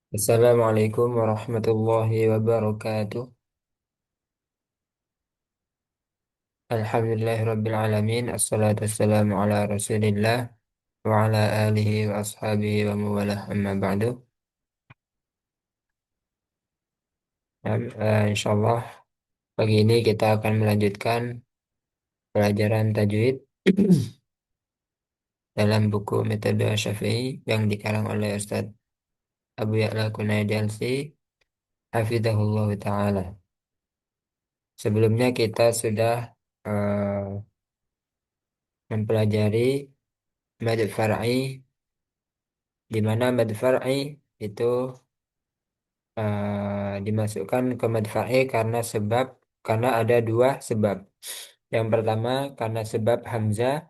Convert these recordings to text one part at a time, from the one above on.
Assalamualaikum warahmatullahi wabarakatuh. Alhamdulillahirrabbilalamin. Assalatu wassalamu ala rasulillah wa ala alihi wa ashabihi wa mawalah amma ba'du. Insyaallah pagi ini kita akan melanjutkan pelajaran tajwid dalam buku Metode Syafi'i yang dikarang oleh Ustaz Abu Ya'la Kunaidi Alsi hafizahullah ta'ala. Sebelumnya kita sudah mempelajari mad far'i, di mana mad far'i itu dimasukkan ke mad far'i karena ada dua sebab. Yang pertama karena sebab hamzah,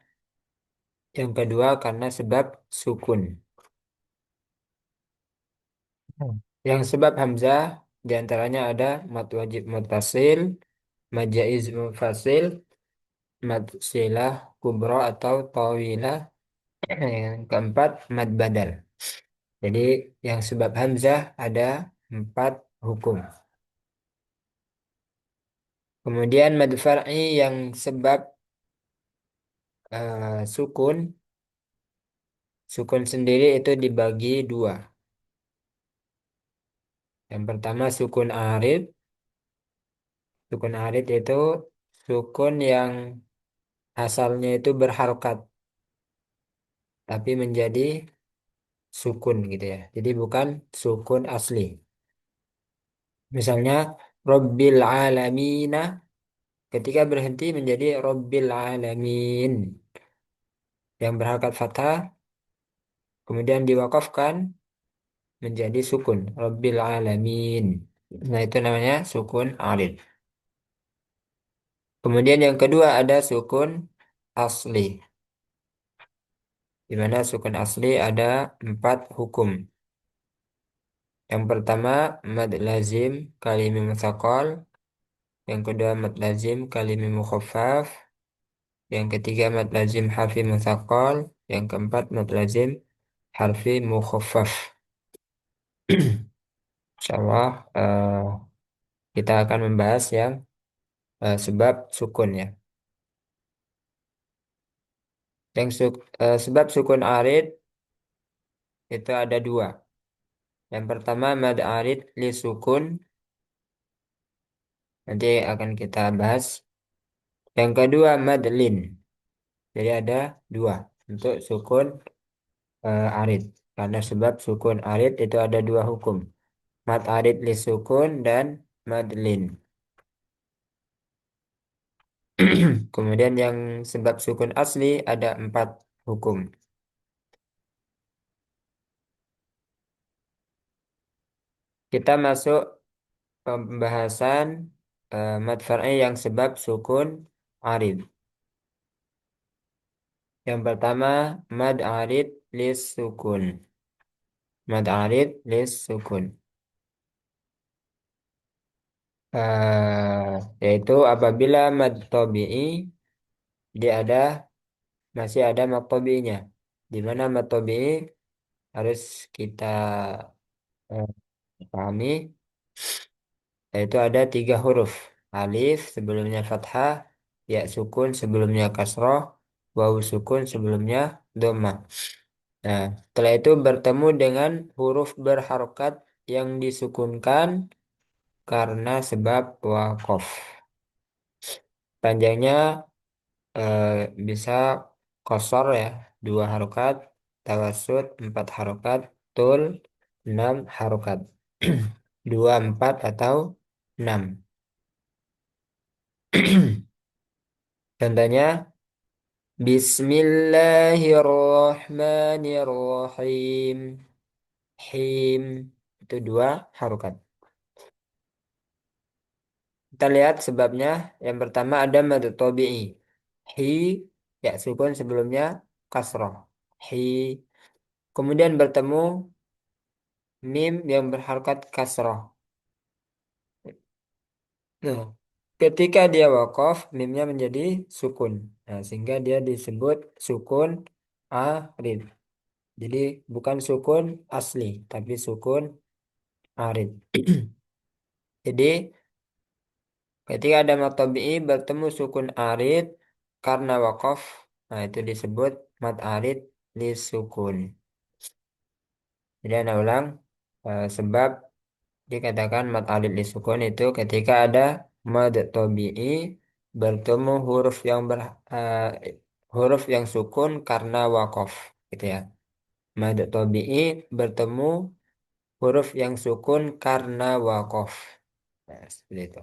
yang kedua karena sebab sukun. Yang sebab hamzah diantaranya ada mad wajib muttasil, mad jaiz munfasil, mad silah kubra atau tawilah. Yang keempat mad badal. Jadi yang sebab hamzah ada empat hukum. Kemudian mad far'i yang sebab sukun, sukun sendiri itu dibagi dua. Yang pertama sukun arid. Sukun arid itu sukun yang asalnya itu berharokat, tapi menjadi sukun gitu ya. Jadi bukan sukun asli. Misalnya Rabbil alamina, ketika berhenti menjadi Rabbil alamin. Yang berharokat fathah, kemudian diwakafkan menjadi sukun Rabbil alamin. Nah itu namanya sukun arid. Kemudian yang kedua ada sukun asli. Di mana sukun asli ada empat hukum. Yang pertama mad lazim kalimi mutsaqal. Yang kedua mad lazim kalimi mukhaffaf. Yang ketiga mad lazim harfi mutsaqal. Yang keempat mad lazim harfi mukhaffaf. Insyaallah kita akan membahas yang sebab sukun ya. Sebab sukun arid itu ada dua. Yang pertama mad arid li sukun, nanti akan kita bahas. Yang kedua mad lin. Jadi ada dua untuk sukun arid. Karena sebab sukun arid itu ada dua hukum. Mad arid li sukun dan mad lin. Kemudian yang sebab sukun asli ada empat hukum. Kita masuk pembahasan mad far'i yang sebab sukun arid. Yang pertama mad arid lis sukun. Mad arid lis sukun. Yaitu apabila mad tabi'i dia masih ada mad tabi'inya. Di mana mad tabi'i harus kita eh, pahami, yaitu ada tiga huruf. Alif sebelumnya fathah, ya sukun sebelumnya kasroh, waw sukun sebelumnya dhammah. Nah, setelah itu bertemu dengan huruf berharokat yang disukunkan karena sebab wakof. Panjangnya eh, bisa kosor ya, dua harokat, tawasud, empat harokat, tul, enam harokat. Dua, empat, atau enam. Contohnya, Bismillahirrahmanirrahim. Him, itu dua harokat. Kita lihat sebabnya. Yang pertama ada mad tabi'i. Hi, ya sukun sebelumnya kasroh. Hi. Kemudian bertemu mim yang berharokat kasroh. Nah, ketika dia wakof, mimnya menjadi sukun. Nah, sehingga dia disebut sukun arid. Jadi bukan sukun asli, tapi sukun arid. Jadi ketika ada mad tabi'i bertemu sukun arid karena wakof, nah itu disebut mad arid li sukun. Jadi ana ulang, sebab dikatakan mad arid li sukun itu ketika ada mad tabi'i bertemu eh, huruf yang sukun karena wakof, gitu ya. Mad tabi'i bertemu huruf yang sukun karena wakof. Nah, seperti itu.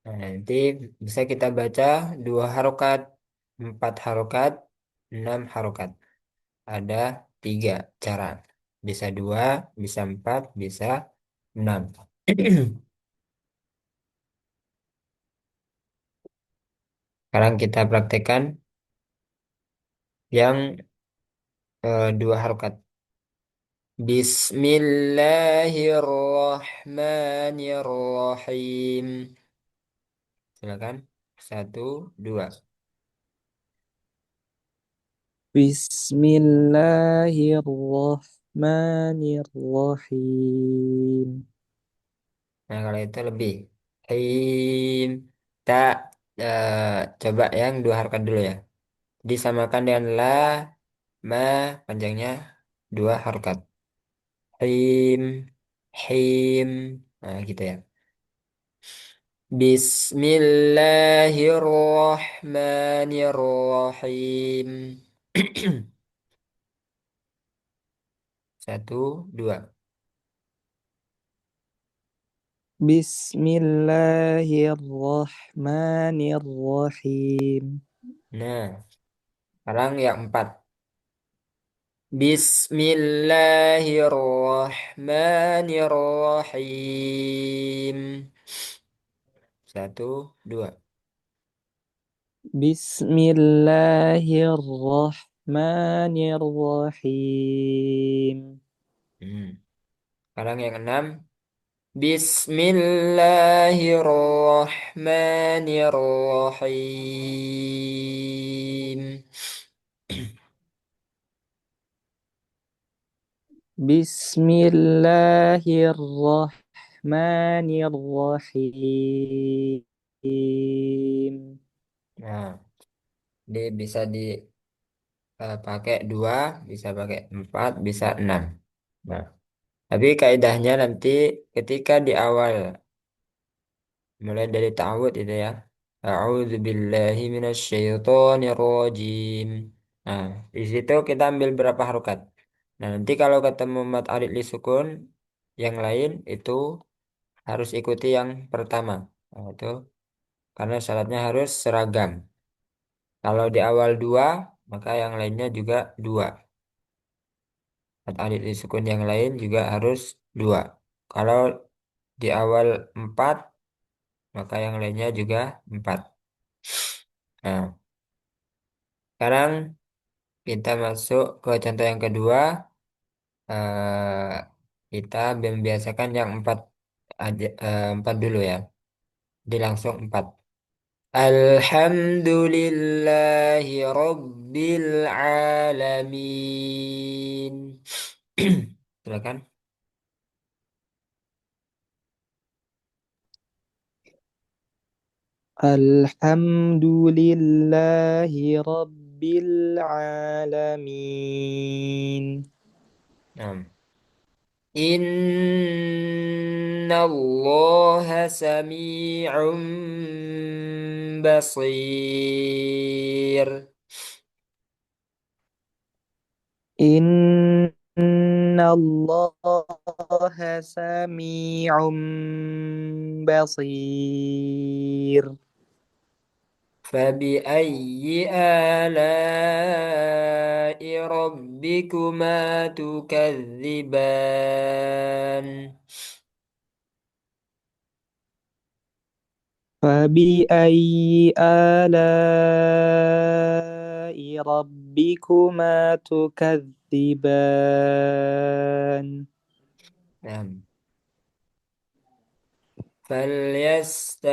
Nah, nanti bisa kita baca 2 harokat, 4 harokat, 6 harokat. Ada 3 cara. Bisa 2, bisa 4, bisa 6. Sekarang kita praktekkan yang 2 harokat. Bismillahirrahmanirrahim. Silakan. 1, 2. Bismillahirrahmanirrahim. Nah, kalau itu lebih. Him. Tak. Coba yang 2 harokat dulu ya. Disamakan dengan la, ma, panjangnya 2 harokat. Him. Him. Nah, gitu ya. Bismillahirrahmanirrahim. 1, 2. Bismillahirrahmanirrahim. Nah, sekarang yang 4. Bismillahirrahmanirrahim. 1, 2. Bismillahirrahmanirrahim. Hmm. Sekarang yang 6. Bismillahirrahmanirrahim. Bismillahirrahmanirrahim. Nah, dia bisa dipakai 2, bisa pakai 4, bisa 6. Nah, tapi kaidahnya nanti ketika di awal mulai dari ta'awud itu ya. A'udzu billahi minasyaitonir rajim. Nah, di situ kita ambil berapa harokat. Nah, nanti kalau ketemu mat alif li sukun yang lain itu harus ikuti yang pertama. Nah, itu karena syaratnya harus seragam. Kalau di awal 2, maka yang lainnya juga 2. Mat alif li sukun yang lain juga harus 2. Kalau di awal 4, maka yang lainnya juga 4. Nah, sekarang kita masuk ke contoh yang kedua. eh Kita membiasakan yang 4 aja, 4 dulu ya. Jadi langsung 4. Alhamdulillahi Rabbil Alamin. Silakan. Alhamdulillahi Rabbil Alamin. Nah. Inna Allah sami'un basir. Inna Allah sami'un basir. فبأي آلاء ربكما تكذبان. فبأي آلاء ربكما تكذبان. نعم. فليستجيبوا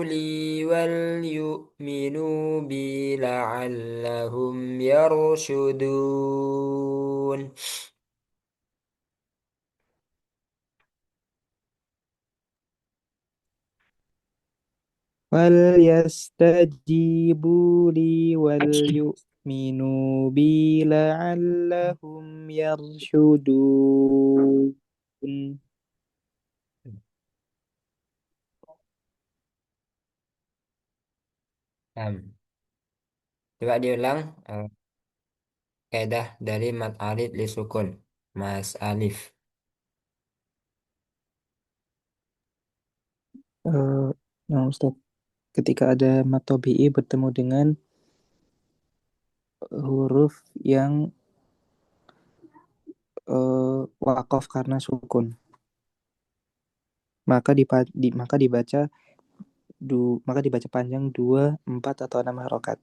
لي وليؤمنوا بي لعلهم يرشدون. وليستجيبوا لي وليؤمنوا بي لعلهم يرشدون. Nah, coba diulang kaidah dari mad alif li sukun. Mas Alif. Eh, nah, Ustaz, ketika ada mat tabi'i bertemu dengan huruf yang wakaf karena sukun, maka dibaca maka dibaca panjang dua, empat atau enam harokat.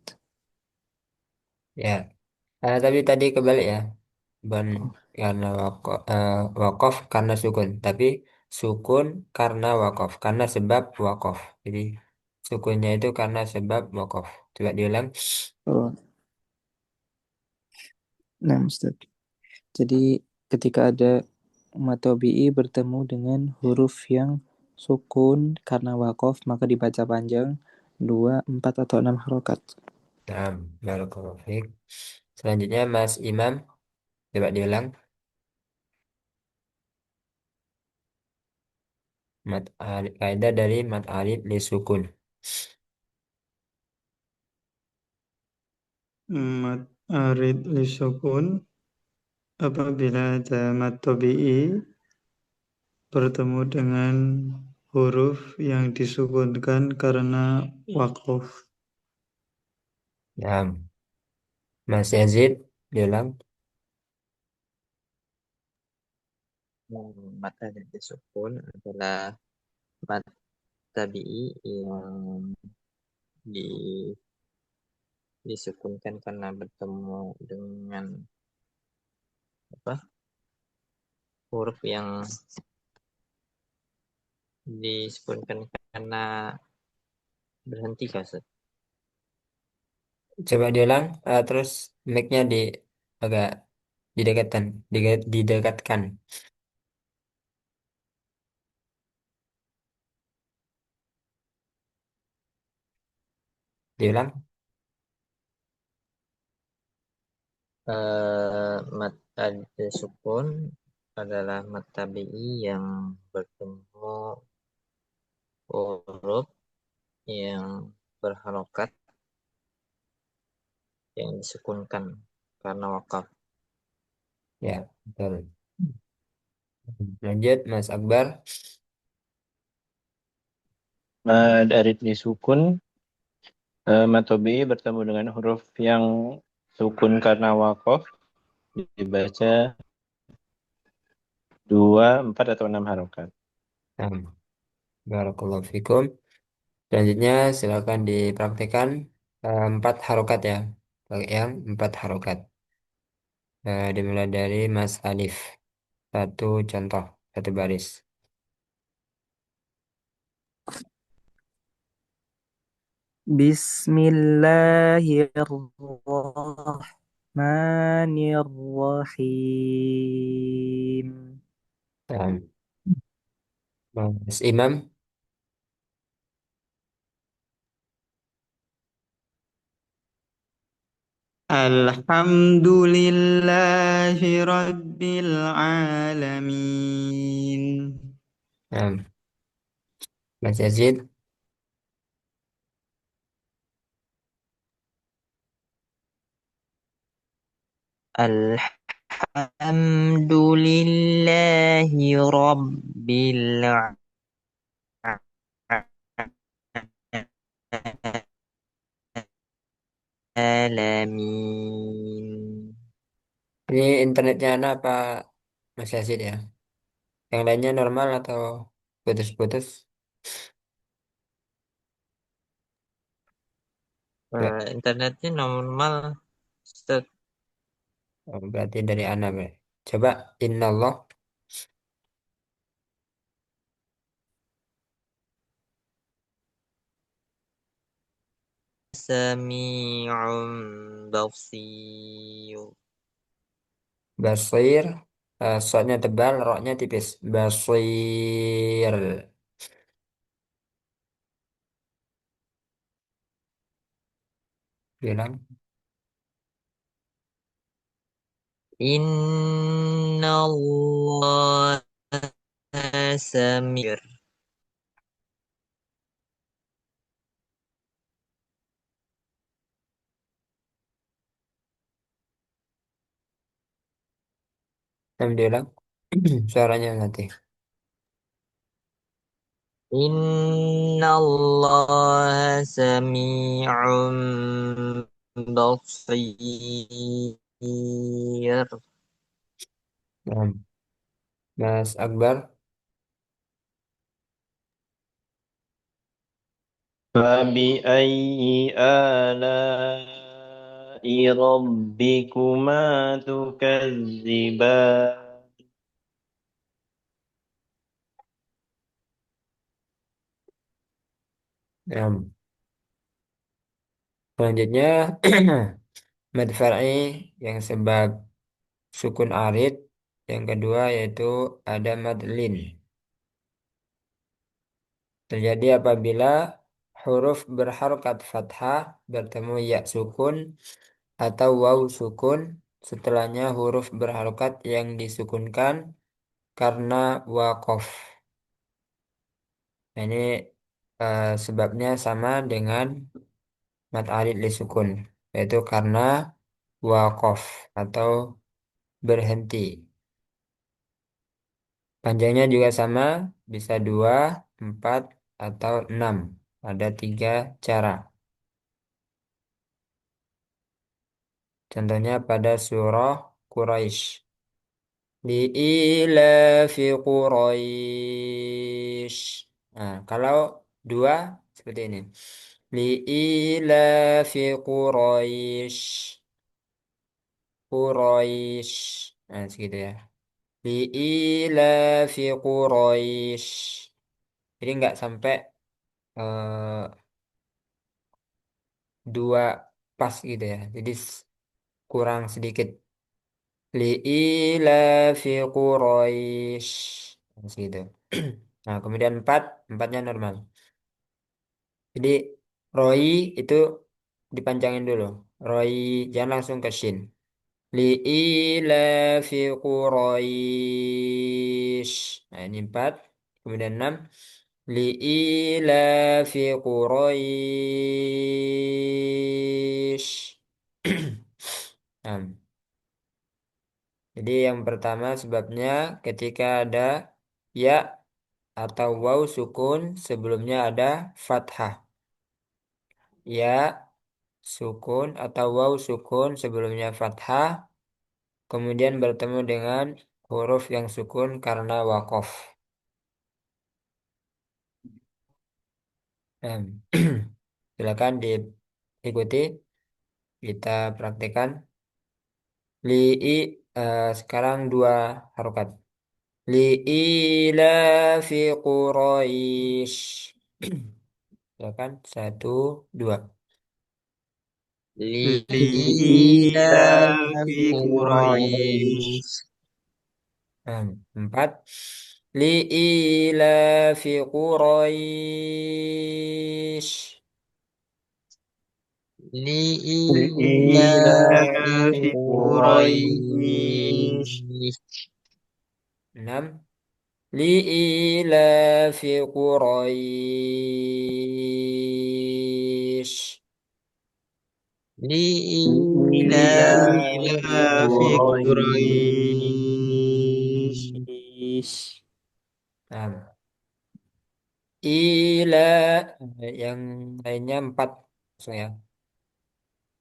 Ya, tapi tadi kebalik ya. Bukan karena wakof karena sukun, tapi sukun karena wakof, karena sebab wakof. Jadi sukunnya itu karena sebab wakof. Coba diulang. Oh, nah Ustaz. Jadi ketika ada mad tabi'i bertemu dengan huruf yang sukun karena wakaf, maka dibaca panjang dua, empat atau enam harokat. Nah, barakallahu fiik. Selanjutnya Mas Imam, coba diulang. Kaidah dari mad alif li sukun. Mad arid lisukun apabila ada mad tabi'i bertemu dengan huruf yang disukunkan karena wakaf. Nah, Mas Yazid, diulang. Mad alif disukun adalah mad tabi'i yang di- disukunkan karena bertemu dengan apa huruf yang disukunkan karena berhenti kasar. Coba diulang. Terus mic-nya agak didekatkan, didekatkan. Diulang. Mad alif disukun adalah mad tabi'i yang bertemu huruf yang berharokat yang disukunkan karena wakaf. Ya, betul. Lanjut, Mas Akbar. Dari disukun, matobi bertemu dengan huruf yang sukun karena wakof dibaca dua, empat atau enam harokat. Nah, barakallahu fikum. Selanjutnya silakan dipraktikkan empat harokat ya. Pakai yang empat harokat. Dimulai dari Mas Alif. Satu contoh, satu baris. Bismillahirrahmanirrahim. Nah, Mas Imam. Alhamdulillahi Rabbil Alamin. Nah, Mas Yazid. Alhamdulillahi Rabbil Alamin. Ini internetnya anak apa Mas Yazid ya? Yang lainnya normal atau putus-putus? Ya, Internetnya normal. Ustaz. berarti dari anak ya. Coba innallah. Sami'un basir. Basir, sodnya tebal, roknya tipis. Basir. Bilang. Inna Allah samir. Diulang. Suaranya nanti. Inna Allah sami'un basir. Nah, Mas Akbar. فبأي آلاء ربكما تكذبان Nah, selanjutnya mad far'i yang sebab sukun arid. Yang kedua yaitu ada mad lin. Terjadi apabila huruf berharokat fathah bertemu ya sukun atau waw sukun setelahnya huruf berharokat yang disukunkan karena wakof. Nah, ini sebabnya sama dengan mad arid li sukun, yaitu karena wakof atau berhenti. Panjangnya juga sama, bisa 2, 4, atau 6. Ada 3 cara. Contohnya pada surah Quraisy. Li'ilafi Quraisy. Nah, kalau 2 seperti ini. Li'ilafi Quraisy. Quraisy. Nah, segitu ya. Li'ilafi Quraisy. Jadi nggak sampai eh, 2 pas gitu ya. Jadi kurang sedikit. Li'ilafi Quraisy. Nah, segitu. Nah, kemudian 4, empatnya normal. Jadi roi itu dipanjangin dulu. Roi jangan langsung ke shin. Li'ilafi Quraisy. Nah, ini 4. Kemudian 6. Li'ilafi Quraisy. Nah, jadi yang pertama sebabnya ketika ada ya atau waw sukun sebelumnya ada fathah. Ya sukun atau waw sukun sebelumnya fathah kemudian bertemu dengan huruf yang sukun karena wakof. Nah, silakan diikuti kita praktekkan. Sekarang 2 harokat. Li'ilafi Quraisy. Silakan 1, 2. Li'ilafi Li'ilafi Quraisy. Quraisy. 4. Li'ilafi Quraisy. Li'ilafi Li'ilafi Quraisy. Quraisy. 6. Li'ilafi Quraisy. Li'ilafi Li'ilafi Quraisy. Quraisy. 6. Ila yang lainnya 4 langsung ya.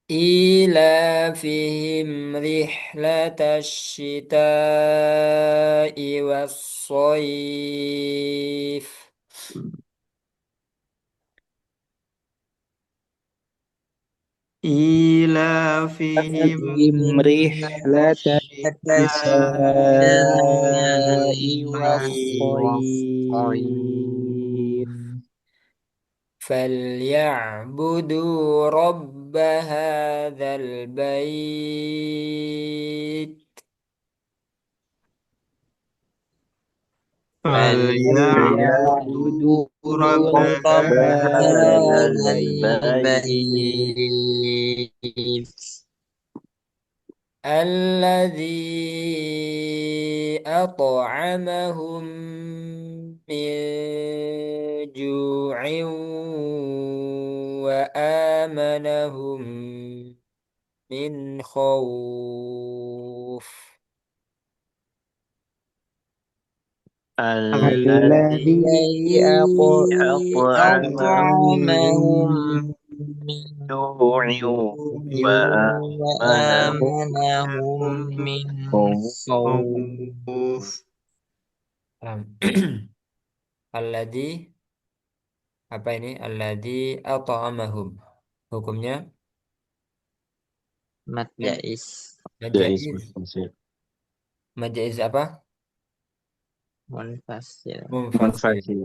Ilafihim rihlatasy syita'i was-shayf. Ilafihim فيهم رحلة الشتاء والصيف فليعبدوا رب هذا البيت. فليعبدوا رب فليعبدوا رب هذا هذا البيت البيت الذي أطعمهم من جوع وآمنهم من خوف. الذي الذي الذي أطعمهم أطعمهم من من جوع جوع وآمنهم وآمنهم من خوف خوف. Um, Alladzi apa ini? Alladzi at'amahum. Hukumnya Mat eh, jais Jais majaiz. munfasil. Majaiz apa? munfasil Munfasil. Munfasil.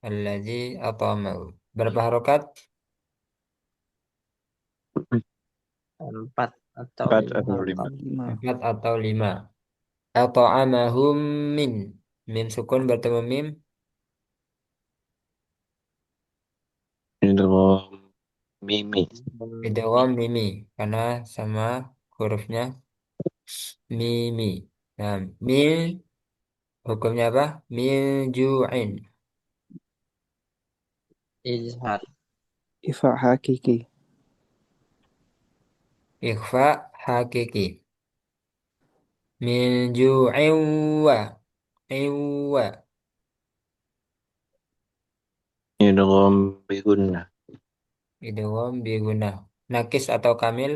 Alladzi at'amahum. Berapa harokat? 4 atau 4 5 atau 5. harokat. 5. Empat atau lima. At'amahum min. Mim sukun bertemu mim. Idgham mimi. Idgham mimi. Karena sama hurufnya mimi. Nah, min hukumnya apa? Min ju'in. Izhar Ifa hakiki. Ikhfa hakiki. Min ju'in wa. Iwa. Idgham bi gunnah. Idgham biguna. Nakis atau kamil?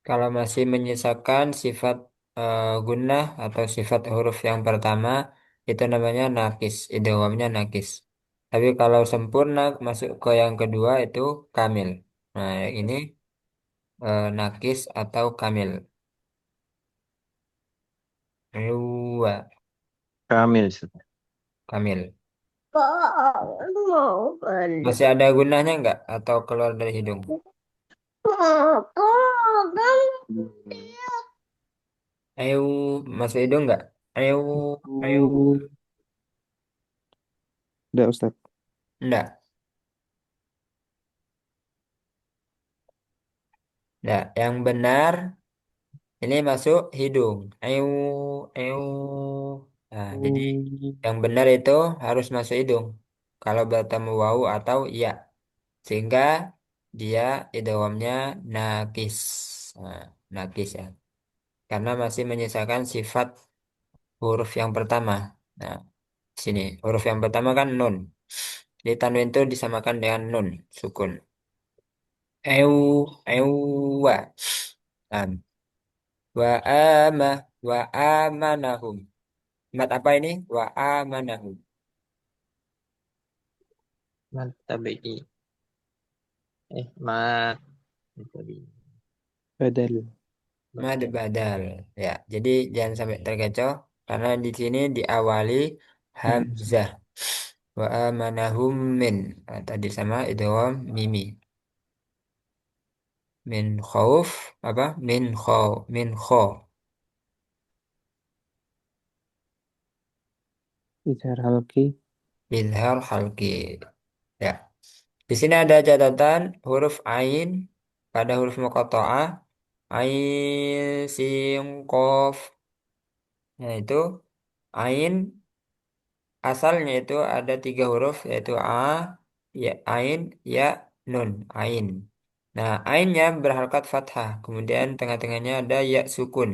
Kalau masih menyisakan sifat gunnah atau sifat huruf yang pertama, itu namanya nakis. Idghamnya nakis. Tapi kalau sempurna masuk ke yang kedua itu kamil. Nah, ini nakis atau kamil. Iwa. Kamil. Ustaz. Kamil. Masih ada gunanya nggak? Atau keluar dari hidung? Ayo, masuk hidung nggak? Ayo, ayo. Udah Ustaz. Enggak. Nah, yang benar ini masuk hidung. Ayo, ayo. Nah, jadi yang benar itu harus masuk hidung. Kalau bertemu wau atau ya, sehingga dia idghamnya nakis. Nah, nakis ya. Karena masih menyisakan sifat huruf yang pertama. Nah, sini huruf yang pertama kan nun. Jadi tanwin itu disamakan dengan nun, sukun. Eu, ewa. Am. Wa ama, wa amanahum. Mat apa ini? Wa amanahum. mat tabi'i mat tabi'i Badal. Mad badal badal. Ya, jadi jangan sampai terkecoh karena di sini diawali Hmm. hamzah. Wa amanahum min. Nah, tadi sama idgham mimi. Min khauf apa? Min kho. Izhar halki. Izhar halki. Ya. Di sini ada catatan huruf ain pada huruf muqatta'ah. Ain, sin, qaf. Nah, itu ain asalnya itu ada tiga huruf yaitu a, ya, ain, ya, nun, ain. Nah, ainnya berharakat fathah, kemudian tengah-tengahnya ada ya sukun,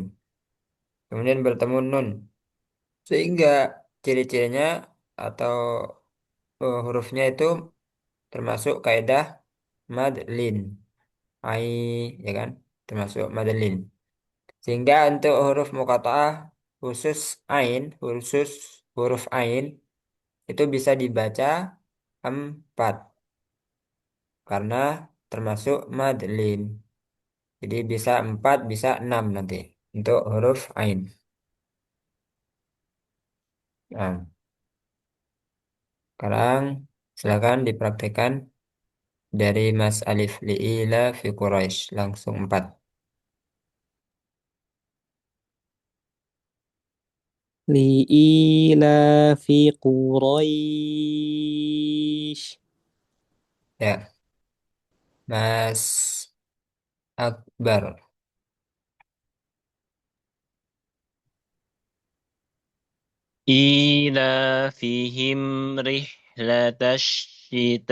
kemudian bertemu nun, sehingga ciri-cirinya atau hurufnya itu termasuk kaidah madlin, ai, ya kan, termasuk madlin. Sehingga untuk huruf muqatta'ah khusus ain, khusus huruf ain itu bisa dibaca empat karena termasuk madlin. Jadi bisa empat, bisa enam nanti untuk huruf ain. Nah, sekarang silakan dipraktekkan. dari Mas Alif li'ila fi Quraisy langsung 4. Li'ilafi Quraisy. Ya, Mas Akbar. إيلافهم رحلة الشتاء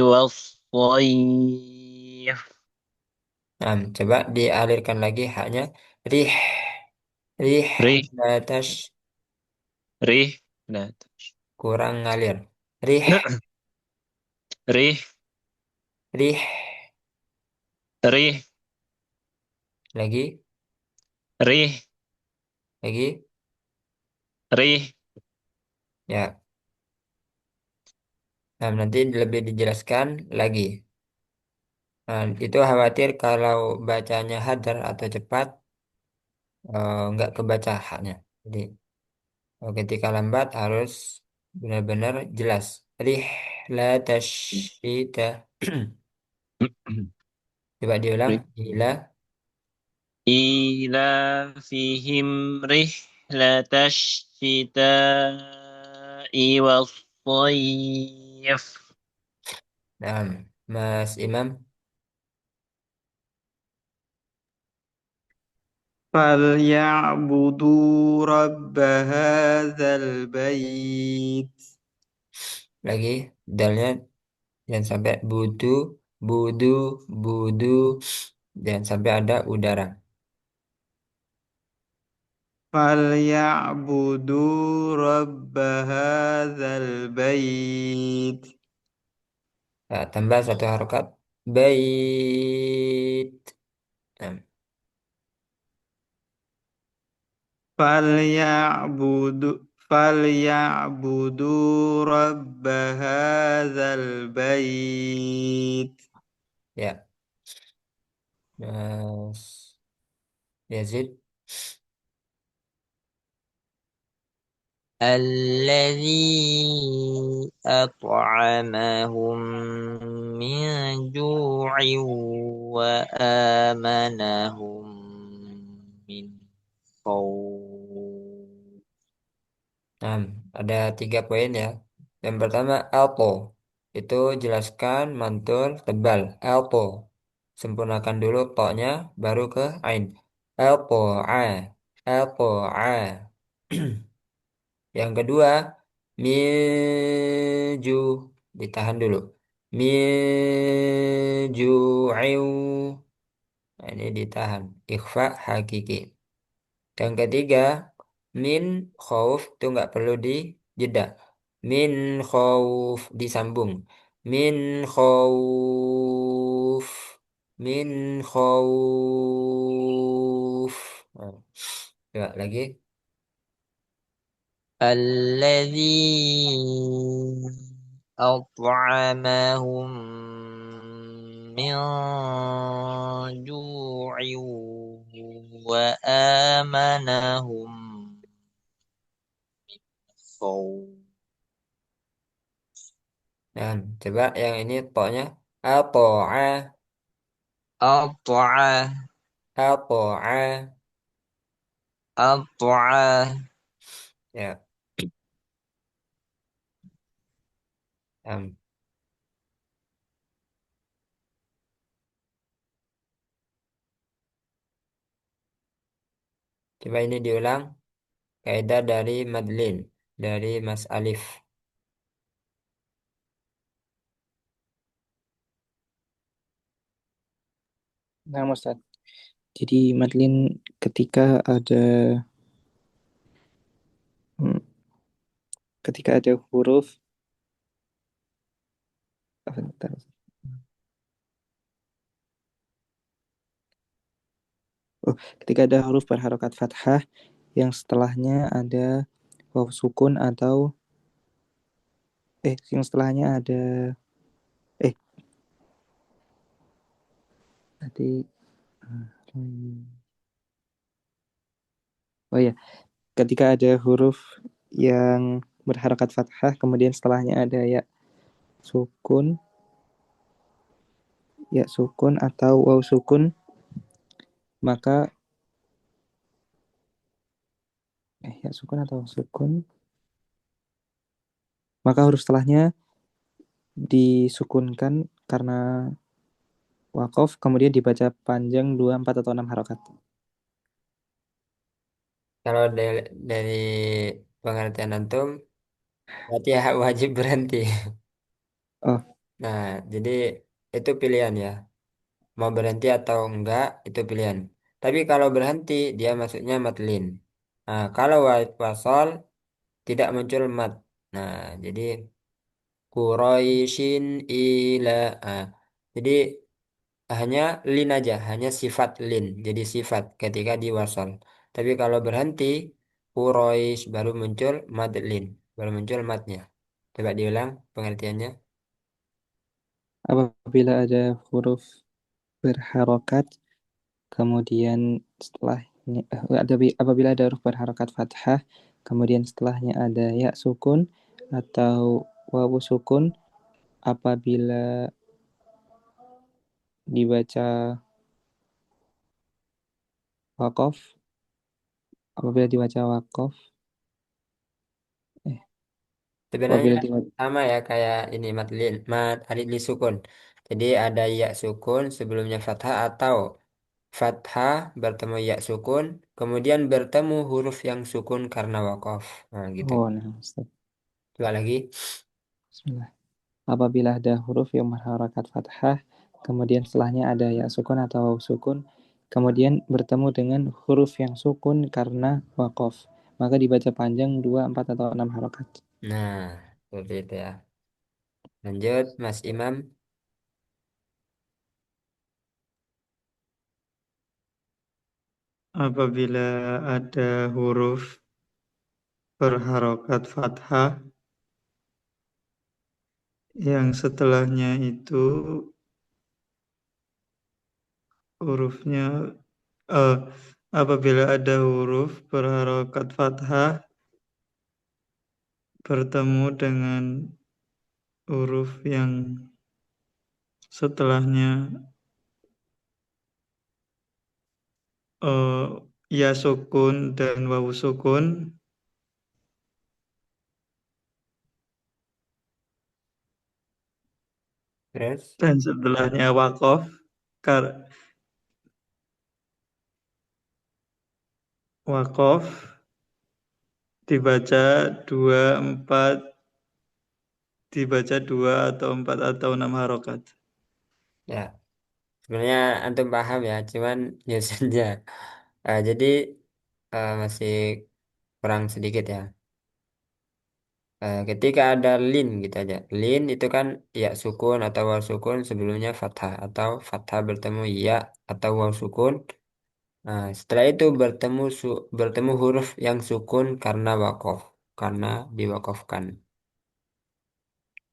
والصيف Nah, coba dialirkan lagi haknya. Rih, rih, رح batas رحلة kurang ngalir. Rih, رح rih, رح lagi, رح lagi. رح Ya, nah, nanti lebih dijelaskan lagi. Nah, itu khawatir kalau bacanya hadar atau cepat, nggak kebaca haknya. Jadi, ketika lambat harus benar-benar jelas. Rihlatash syita. Coba diulang. Ila. إيلافهم رحلة الشتاء والصيف Nah, Mas Imam. فليعبدوا رب هذا البيت. Lagi. Dalnya jangan sampai budu, budu, budu. Jangan sampai ada udara. فليعبدوا رب هذا البيت. Nah, tambah satu harokat. Bait. Nah, فليعبدوا فليعبدوا رب هذا البيت. ya. Mas Yazid. الذي أطعمهم من جوع وآمنهم من خوف. Nah, ada 3 poin ya. Yang pertama, alto. Itu jelaskan mantul tebal. Alto. Sempurnakan dulu toknya, baru ke ain. Alto, a. Alto, a. Yang kedua, miju. Ditahan dulu. Miju, nah, ini ditahan. Ikhfa hakiki. Yang ketiga, min khauf itu nggak perlu dijeda. Min khauf disambung. Min khauf. Min khauf. Nah, coba lagi. الذي أطعمهم من جوع وآمنهم من خوف. Nah, coba yang ini pokoknya ato'a, أطع ato'a. أطع Ya, em, coba ini diulang. Kaidah dari Madlin, dari Mas Alif. Nah, Ustaz. Jadi Madlin ketika ada hmm, ketika ada huruf bentar. Oh, ketika ada huruf berharokat fathah yang setelahnya ada waw sukun atau yang setelahnya ada eh tadi oh ya, ketika ada huruf yang berharokat fathah kemudian setelahnya ada ya sukun ya sukun atau waw sukun, maka ya sukun atau waw sukun, maka huruf setelahnya disukunkan karena wakof, kemudian dibaca panjang 2, 4 atau 6 harokat. Kalau dari pengertian antum, berarti ya wajib berhenti. Oh, Nah, jadi itu pilihan ya. Mau berhenti atau enggak, itu pilihan. Tapi kalau berhenti, dia masuknya matlin. Nah, kalau wasol, tidak muncul mat. Nah, jadi Quraisyin ila. Nah, jadi hanya lin aja, hanya sifat lin. Jadi sifat ketika diwasal. Tapi kalau berhenti, Quraisy baru muncul mad lin, baru muncul matnya. Coba diulang pengertiannya. apabila ada huruf berharokat, kemudian setelahnya apabila ada huruf berharokat fathah, kemudian setelahnya ada ya sukun atau wawu sukun, apabila dibaca wakof, apabila dibaca wakof, eh, Sebenarnya apabila dibaca sama ya kayak ini matlin, mat alif li sukun. Jadi ada ya sukun sebelumnya fathah atau fathah bertemu ya sukun, kemudian bertemu huruf yang sukun karena wakof. Nah, gitu. oh nah, Ustaz. Coba lagi. Bismillah. Apabila ada huruf yang berharokat fathah, kemudian setelahnya ada ya sukun atau waw sukun, kemudian bertemu dengan huruf yang sukun karena wakof, maka dibaca panjang 2, 4 atau 6 harokat. Nah, seperti itu ya. Lanjut, Mas Imam. Apabila ada huruf berharokat fathah yang setelahnya itu hurufnya eh, apabila ada huruf berharokat fathah bertemu dengan huruf yang setelahnya eh, ya sukun dan wawu sukun, Terus, dan setelahnya wakof, kar wakof dibaca 2, 4, dibaca 2 atau 4 atau 6 harokat. ya, sebenarnya antum paham ya, cuman nyusunnya. Jadi masih kurang sedikit ya. Ketika ada lin gitu aja. Lin itu kan ya sukun atau waw sukun sebelumnya fathah atau fathah bertemu ya atau waw sukun. Nah, setelah itu bertemu huruf yang sukun karena wakof, karena diwakofkan.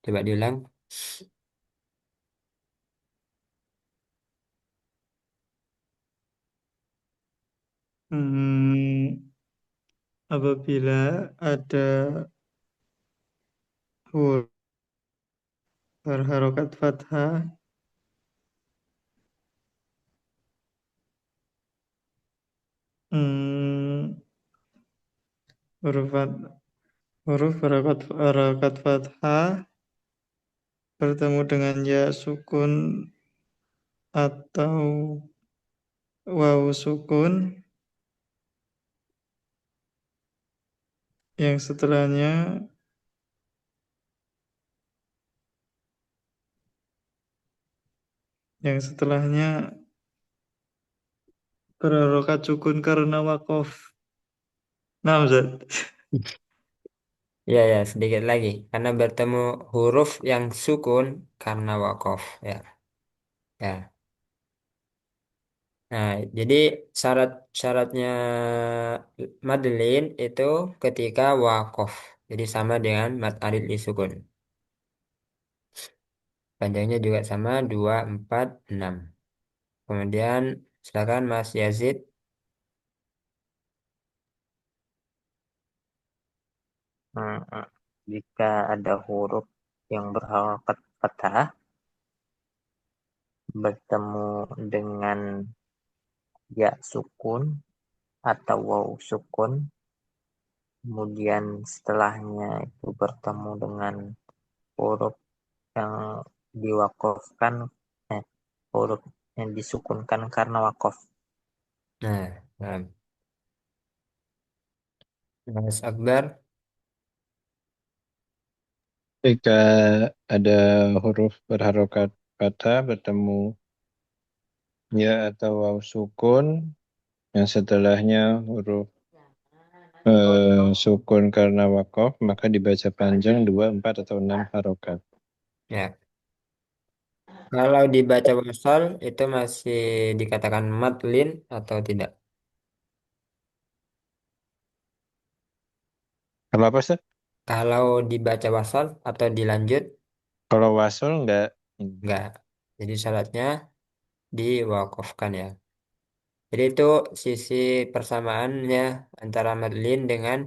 Coba diulang. Hmm, apabila ada huruf berharokat fathah hmm, huruf, huruf berharokat fathah bertemu dengan ya sukun atau wawu sukun yang setelahnya yang setelahnya berharokat sukun karena wakof. Nah, Ustaz. Ya, ya, sedikit lagi. Karena bertemu huruf yang sukun karena wakof. Ya, ya. Nah, jadi syaratnya Madeline itu ketika wakof. Jadi sama dengan mad alif li sukun. Panjangnya juga sama 2 4 6. Kemudian silakan Mas Yazid. Hmm. Jika ada huruf yang berharokat fathah bertemu dengan ya sukun atau waw sukun, kemudian setelahnya itu bertemu dengan huruf yang diwakafkan, huruf yang disukunkan karena wakaf. Nah, Mas Akbar. Jika ada huruf berharokat fathah bertemu ya atau waw sukun yang setelahnya huruf sukun karena wakof, maka dibaca panjang 2, 4, atau 6 harokat. Ya, kalau dibaca wasal itu masih dikatakan madlin atau tidak? Kalau apa, Ustaz? Kalau dibaca wasal atau dilanjut, Kalau wasol enggak. enggak. Jadi syaratnya diwakafkan ya. Jadi itu sisi persamaannya antara madlin dengan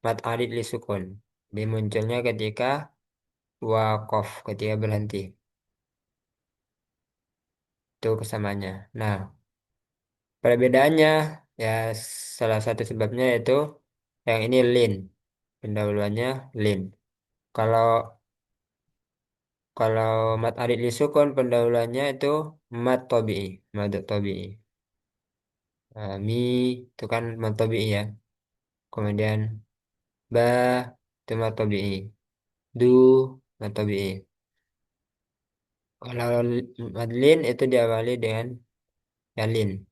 mad alid li sukun. Dimunculnya ketika wakaf, ketika berhenti. Itu kesamaannya. Nah, perbedaannya ya salah satu sebabnya yaitu yang ini lin. Pendahuluannya lin. Kalau kalau mad alid li sukun pendahuluannya itu mad tabi'i, mad tabi'i. Mi itu kan mad tabi'i ya. Kemudian ba itu mad tabi'i. Du mad tabi'i. Kalau madlin itu diawali dengan ya lin,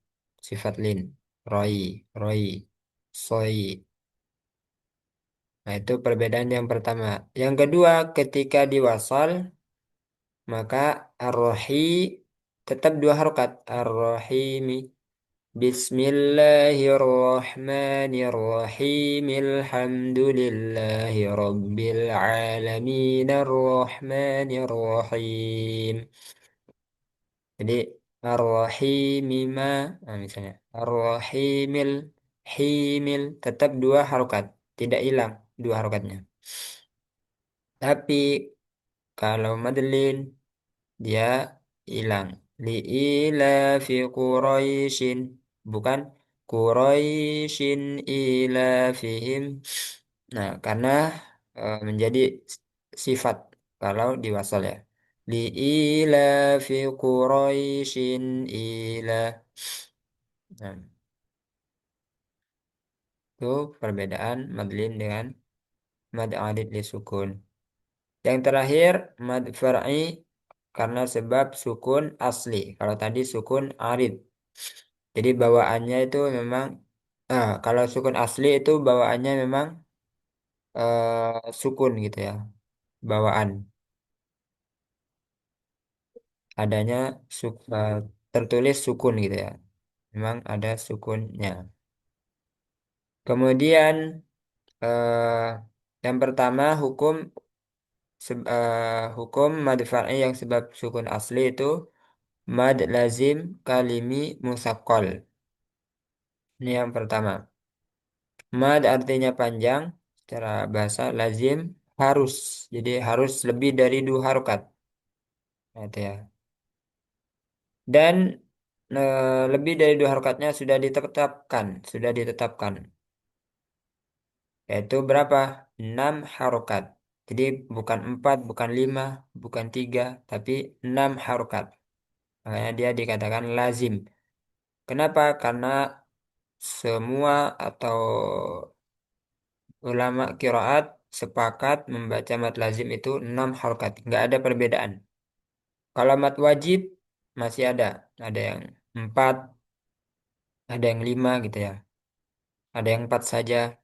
sifat lin. Roi, roi, soi. Nah, itu perbedaan yang pertama. Yang kedua, ketika diwasal, maka ar-rohi tetap dua harokat. Ar-rohimi. Bismillahirrahmanirrahim. Alhamdulillahi rabbil alamin. Ar-Rahmanirrahim. Jadi ar-rahimima, nah, misalnya ar-rahimil, himil tetap dua harokat, tidak hilang dua harokatnya. Tapi kalau madlin dia hilang. Li'ila fi Quraisyin, bukan Quraisyin ila fihim. Nah, karena menjadi sifat kalau diwasal ya. Li'ila fi Quraisyin ila. Nah, itu perbedaan madlin dengan mad alid li sukun. Yang terakhir mad far'i karena sebab sukun asli. Kalau tadi sukun arid. Jadi bawaannya itu memang kalau sukun asli itu bawaannya memang sukun gitu ya. Bawaan adanya tertulis sukun gitu ya. Memang ada sukunnya. Kemudian eh, yang pertama hukum mad far'i yang sebab sukun asli itu mad lazim kalimi musaqqal. Ini yang pertama. Mad artinya panjang secara bahasa lazim harus. Jadi harus lebih dari dua harokat. Nah, itu ya. Dan lebih dari dua harokatnya sudah ditetapkan. Yaitu berapa? 6 harokat. Jadi bukan 4, bukan 5, bukan 3, tapi 6 harokat. Makanya dia dikatakan lazim. Kenapa? Karena semua atau ulama kiroat sepakat membaca mat lazim itu 6 harokat. Nggak ada perbedaan. Kalau mat wajib masih ada. Ada yang 4, ada yang 5 gitu ya. Ada yang 4 saja.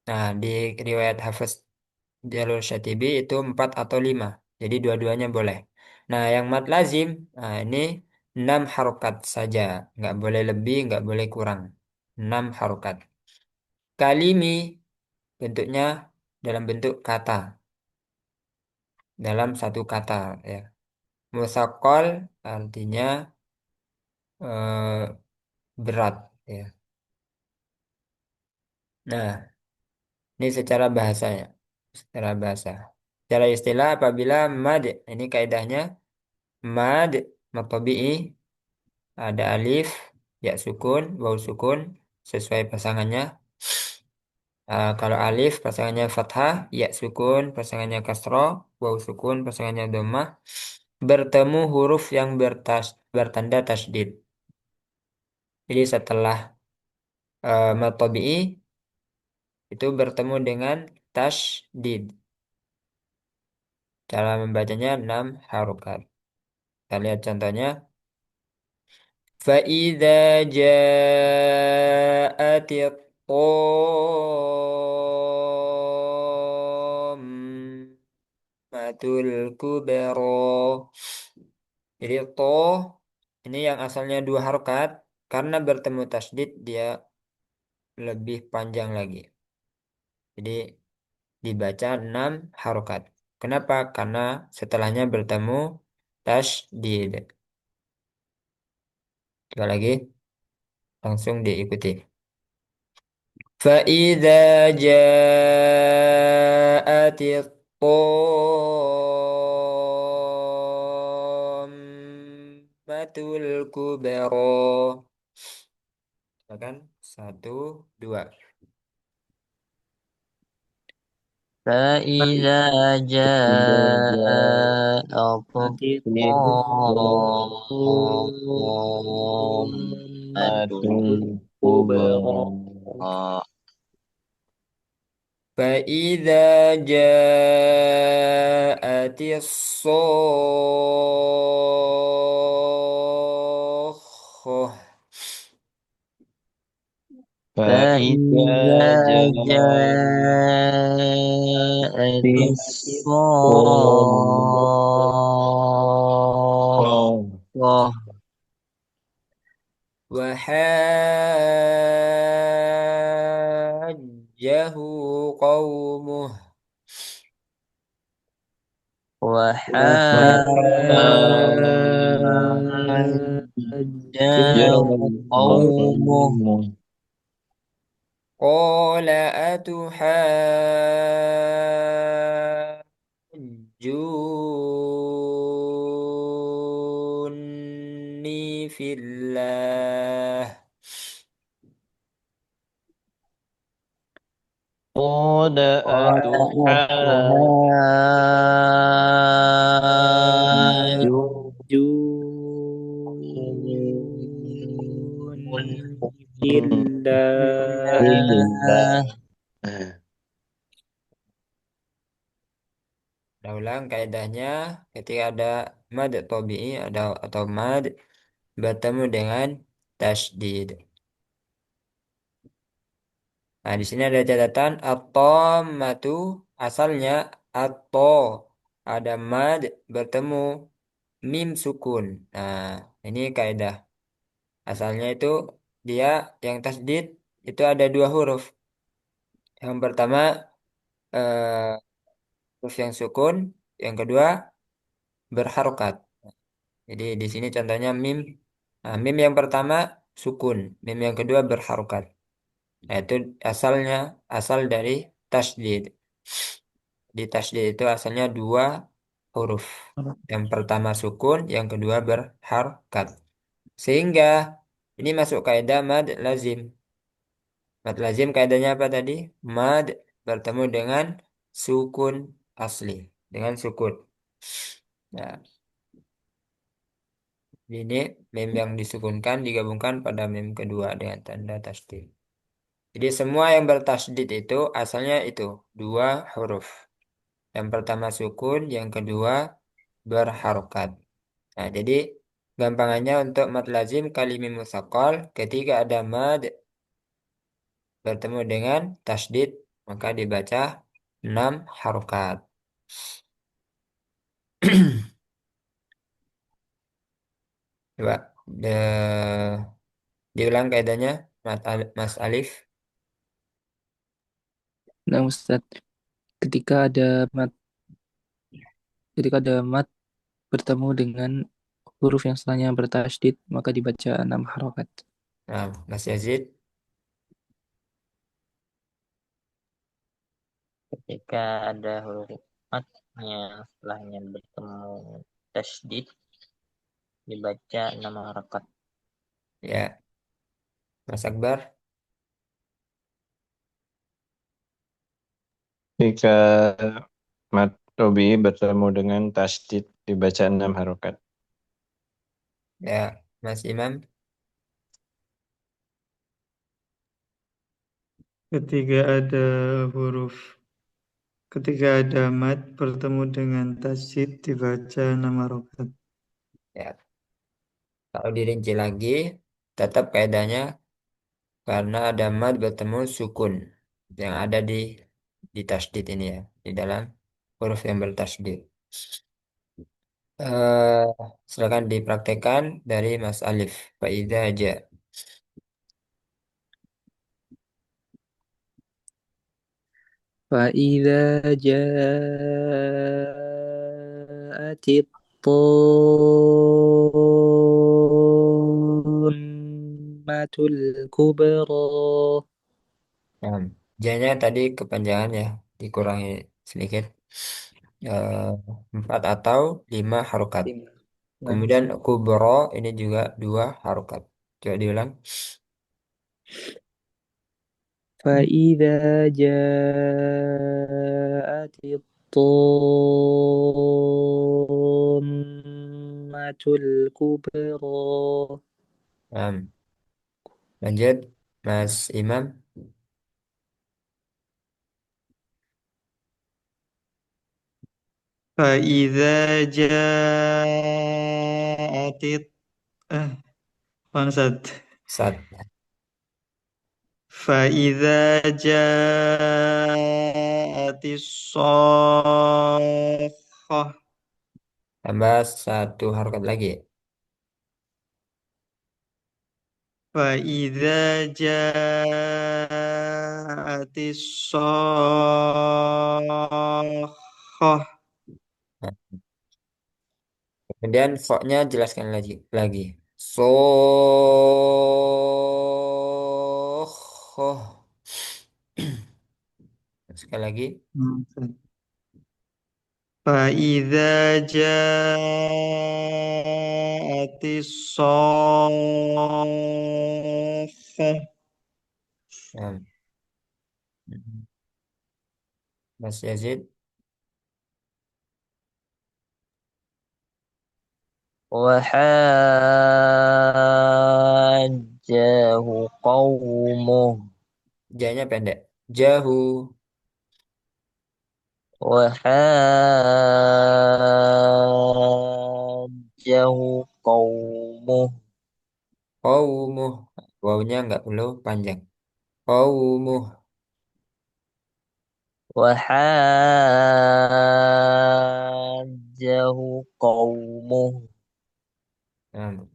Nah, di riwayat Hafiz Jalur Syatibi itu 4 atau 5. Jadi dua-duanya boleh. Nah, yang mat lazim, nah ini 6 harokat saja. Nggak boleh lebih, nggak boleh kurang. 6 harokat. Kalimi bentuknya dalam bentuk kata. Dalam satu kata ya. Musakol artinya berat ya. Nah, ini secara bahasanya. Secara bahasa. Secara istilah apabila mad, ini kaidahnya mad Mat tabi'i ada alif, ya sukun, waw sukun sesuai pasangannya. Kalau alif pasangannya fathah, ya sukun pasangannya kasroh, waw sukun pasangannya dhammah. Bertemu huruf yang bertanda tasydid. Jadi setelah mat tabi'i itu bertemu dengan tasydid. Cara membacanya 6 harokat. Kita lihat contohnya. فَإِذَا جَاءَتِ الطَّامَّةُ الْكُبْرَى. Jadi to ini yang asalnya 2 harokat, karena bertemu tasydid dia lebih panjang lagi. Jadi dibaca 6 harokat. Kenapa? Karena setelahnya bertemu tasydid. Coba lagi, langsung diikuti. فَإِذَا جَاءَتِ الطَّامَّةُ الْكُبْرَى. Kan? 1, 2. فإذا جاءت Nanti الطامة kubro. فإذا جاءت الصاخة. فإذا جاءت الصاخة وحاجه قومه. وحاجه قومه قال أتحاجوني في الله. قال Junillah. Kita ulang kaidahnya, ketika ada mad tabi'i atau mad bertemu dengan tasydid. Nah, di sini ada catatan at-tammatu asalnya atto, ada mad bertemu mim sukun. Nah, ini kaidah. Asalnya itu dia yang tasydid itu ada 2 huruf. Yang pertama eh, huruf yang sukun, yang kedua berharokat. Jadi di sini contohnya mim. Nah, mim yang pertama sukun, mim yang kedua berharokat. Nah, itu asal dari tasydid. Di tasydid itu asalnya 2 huruf. Yang pertama sukun, yang kedua berharokat. Sehingga ini masuk kaidah mad lazim. Mad lazim kaidahnya apa tadi? Mad bertemu dengan sukun asli, dengan sukun. Nah, ini mim yang disukunkan digabungkan pada mim kedua dengan tanda tasydid. Jadi semua yang bertasydid itu asalnya itu 2 huruf. Yang pertama sukun, yang kedua berharokat. Nah, jadi gampangannya untuk mad lazim kalimim mutsaqal ketika ada mad bertemu dengan tasydid maka dibaca 6 harokat. Coba diulang kaidahnya Mas Alif. Nah, Ustaz, ketika ada mat ketika ada mat bertemu dengan huruf yang setelahnya bertasydid, maka dibaca 6 harokat. Nah, Mas Yazid. ketika ada huruf matnya setelahnya bertemu tasydid dibaca 6 harakat. Ya, Mas Akbar. Jika mat Robi bertemu dengan tasdid dibaca 6 harokat. Ya, Mas Imam. Ketika ada huruf, ketika ada mat bertemu dengan tasydid dibaca 6 harokat. Ya, kalau dirinci lagi, tetap kaidahnya karena ada mad bertemu sukun yang ada di tasdid ini ya, di dalam huruf yang bertasdid. Eh, Silakan dipraktekkan dari Mas Alif. Faida aja. فإذا جاءت الطامة الكبرى. Nah, janya tadi kepanjangan ya, dikurangi sedikit. Eh, 4 atau 5 harokat. Nah, Kemudian kubro ini juga 2 harokat. Coba diulang. فإذا جاءت الطامة الكبرى. Nah, lanjut, Mas Imam. Faida ja'atit eh bangsat. Sat. Faida ja'atis shakhah. Tambah 1 harokat lagi. Faida ja'atis shakhah. Nah, kemudian foknya jelaskan lagi. Oh. Sekali lagi. فإذا جاءت الصاخة. Nah, Mas Yazid. وحاجه قومه Janya pendek. Jahu. وحاجه قومه Qaumuh. Wawunya nggak perlu panjang. Qaumuh. وحاجه قومه Nah,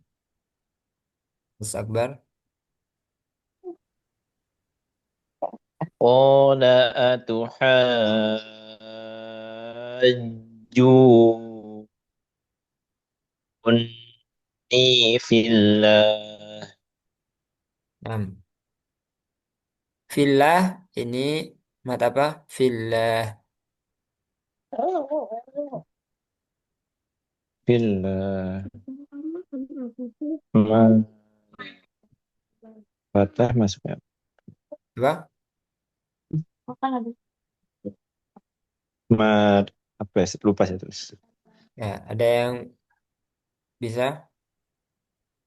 Mas Akbar. قال أتحاجوني في الله. Nah, Fillah ini mat apa? Fillah. في الله ma fatah masuknya Apa? ma apa ya, lupa saya tulis. Ya, ada yang bisa?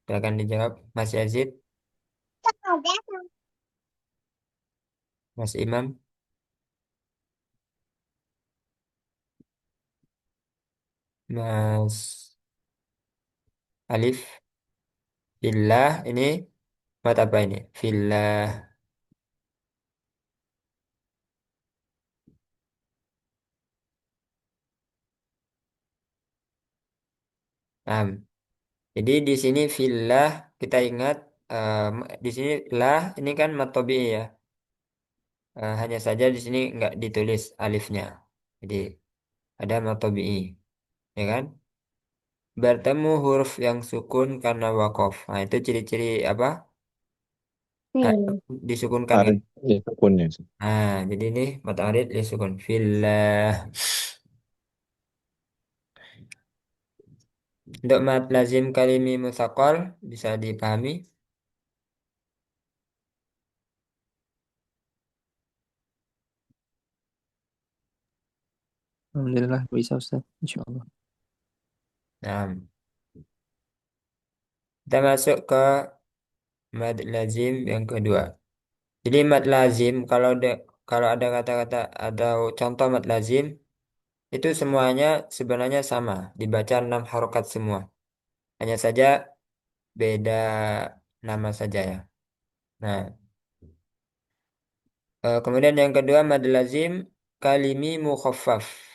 Silakan dijawab. Mas Yazid, Mas Imam, Mas Alif. Fillah ini mat apa ini? Fillah. Nah, jadi di sini fillah kita ingat di sini lah ini kan mat tabii ya. Hanya saja di sini nggak ditulis alifnya. Jadi ada mat tabii, ya kan? Bertemu huruf yang sukun karena wakof. Nah, itu ciri-ciri apa? Ah, disukunkan kan? Arid ya sukunnya. Jadi ini mata arid disukun. Fillah. Untuk mad lazim kalimi mutsaqal bisa dipahami? Alhamdulillah bisa Ustaz, insyaallah. Nah, kita masuk ke mad lazim yang kedua. Jadi mad lazim kalau ada kata-kata atau contoh mad lazim itu semuanya sebenarnya sama, dibaca 6 harokat semua. Hanya saja beda nama saja ya. Nah, kemudian yang kedua mad lazim kalimi mukhaffaf.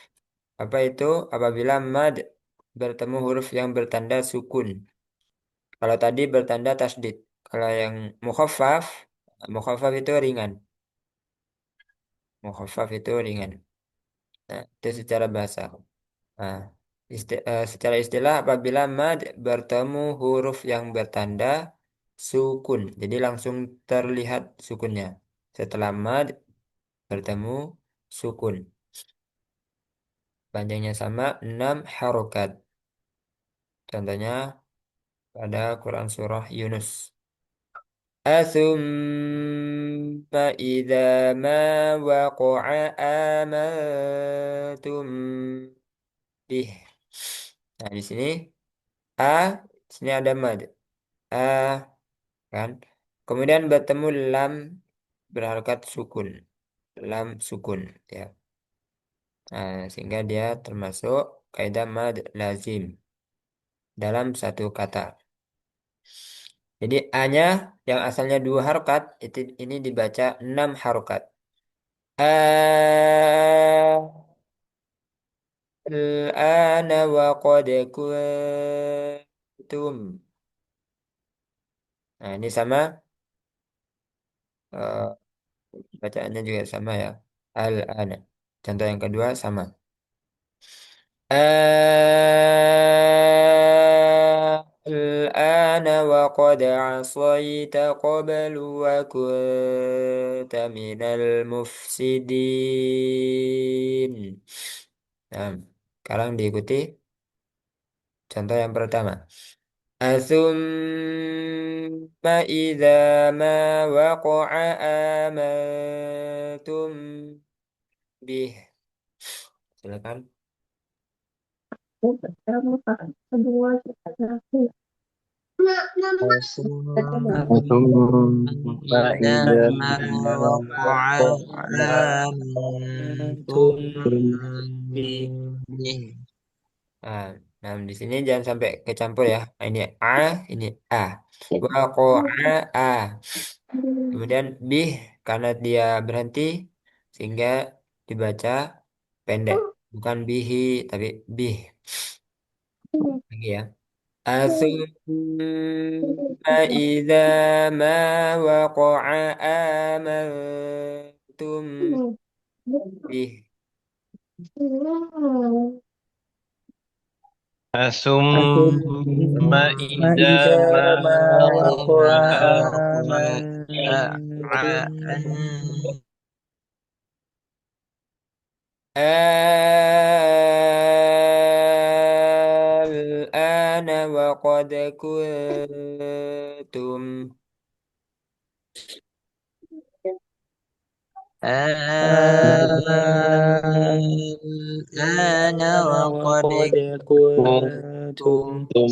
Apa itu? Apabila mad bertemu huruf yang bertanda sukun. Kalau tadi bertanda tasdid. Kalau yang mukhaffaf, mukhaffaf itu ringan. Mukhaffaf itu ringan. Nah, itu secara bahasa. Nah, secara istilah apabila mad bertemu huruf yang bertanda sukun. Jadi langsung terlihat sukunnya. Setelah mad bertemu sukun. Panjangnya sama 6 harokat. Contohnya pada Quran Surah Yunus. Athumma idza ma waqa'a amantum bih. Nah, di sini ada mad. A kan. Kemudian bertemu lam berharkat sukun. Lam sukun ya. Nah, sehingga dia termasuk kaidah mad lazim dalam satu kata. Jadi A-nya yang asalnya 2 harokat itu ini dibaca 6 harokat. Al-ana wa qad kuntum. Nah, ini sama eh, bacaannya juga sama ya. Al-ana. Contoh yang kedua sama. Al-ana wa qad asayta qablu wa kunta minal mufsidin. Nah, sekarang diikuti contoh yang pertama. Asumma idza ma waqa'a amantum bih. Silakan. Thumma إذا idza ما وقع waqa'a آمنتم Bi. به Nah, nah, di sini jangan sampai kecampur ya. Ini A, ini A. Waqa'a A. Kemudian bih karena dia berhenti sehingga dibaca pendek. Bukan bihi tapi bih. Lagi ya. Asumma idza ma waqa'a amantum bih. Asumma Asumma idza idza ma ma waqa'a waqa'a amantum الآن وقد كنتم الآن وقد وقد كنتم kuntum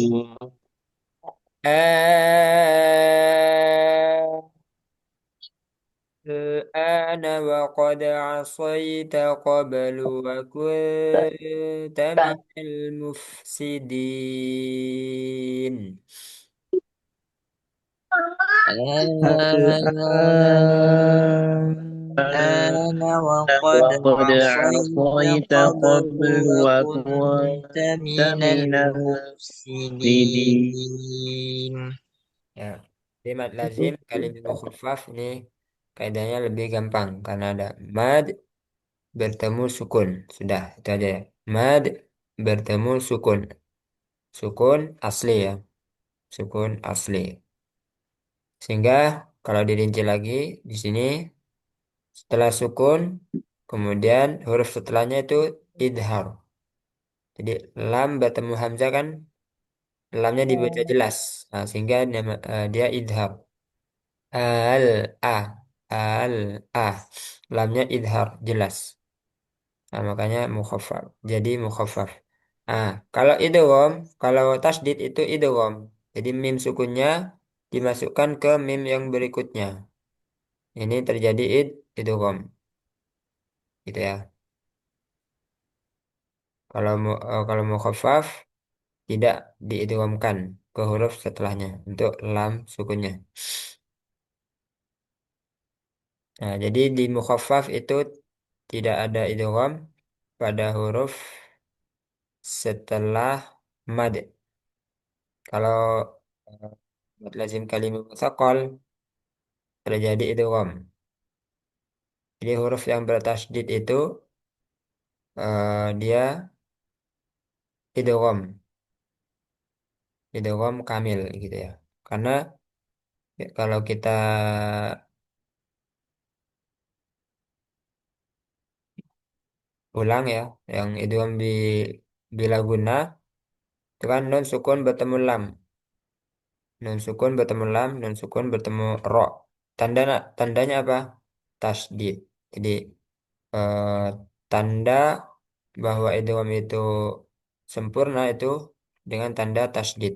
الآن وقد عصيت قبل وكنت من المفسدين. الآن وقد وقد عصيت عصيت قبل قبل وكنت وكنت من من المفسدين. المفسدين. Ya, kalimat lazim, kalimat mukhaffaf ini kaidahnya lebih gampang karena ada mad bertemu sukun. Sudah, itu aja ya. Mad bertemu sukun. Sukun asli ya. Sukun asli. Sehingga kalau dirinci lagi di sini setelah sukun kemudian huruf setelahnya itu idhar. Jadi lam bertemu hamzah kan lamnya dibaca jelas. Nah, sehingga dia idhar. Al a al a lamnya idhar jelas. Nah, makanya mukhaffaf. Jadi mukhaffaf. Ah, kalau idgham, kalau tasdid itu idgham. Jadi mim sukunnya dimasukkan ke mim yang berikutnya. Ini terjadi idgham, gitu ya. Kalau mukhaffaf tidak diidghamkan ke huruf setelahnya untuk lam sukunnya. Nah, jadi di mukhaffaf itu tidak ada idgham pada huruf setelah mad. Kalau mad lazim kalimah mutsaqal terjadi idgham. Jadi huruf yang bertasydid itu dia idgham kamil gitu ya. Karena kalau kita ulang ya, yang idgham bila guna itu kan nun sukun bertemu lam. Nun sukun bertemu lam, nun sukun bertemu ro. Tandanya apa? Tasydid. Jadi eh, tanda bahwa idgham itu sempurna itu dengan tanda tasydid.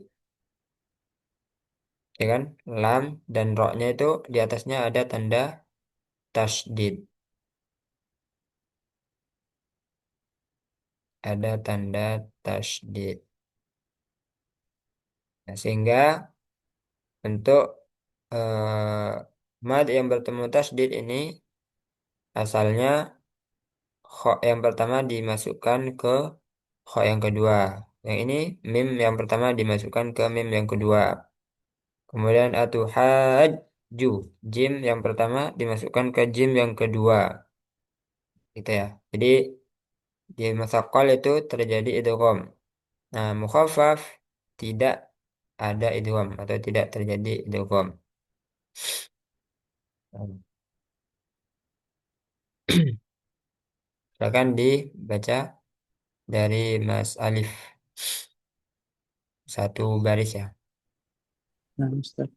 Ya kan? Lam dan ro-nya itu di atasnya ada tanda tasydid. Ada tanda tasydid. Nah, sehingga untuk mad yang bertemu tasydid ini asalnya kho yang pertama dimasukkan ke kho yang kedua. Yang ini mim yang pertama dimasukkan ke mim yang kedua. Kemudian atuhajju, jim yang pertama dimasukkan ke jim yang kedua. Gitu ya. Jadi di mutsaqal itu terjadi idgham. Nah, mukhaffaf tidak ada idgham atau tidak terjadi idgham. Silakan dibaca dari Mas Alif satu baris ya. Nah, Ustaz.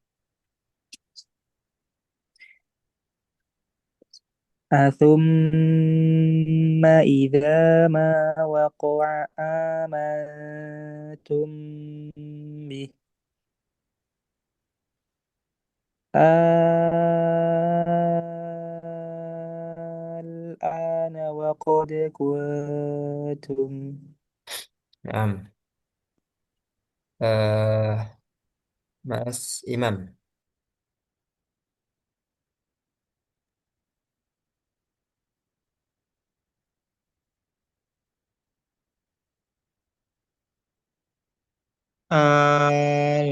ثم إذا ما وقع آمنتم به الآن وقد كنتم Nah, eh, Mas Imam.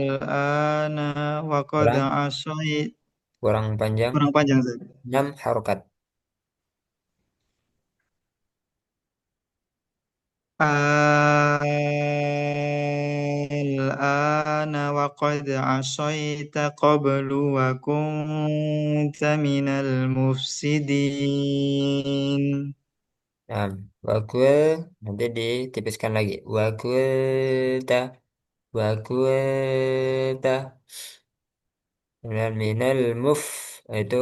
Al-ana wa qad Kurang, asait. kurang panjang. Kurang panjang, Ustaz. 6 harokat. Al-ana wa qad asaita qablu wa kunta minal mufsidin. Nah, wakul nanti ditipiskan lagi. Wakulta, wakulta. Kemudian minal muf itu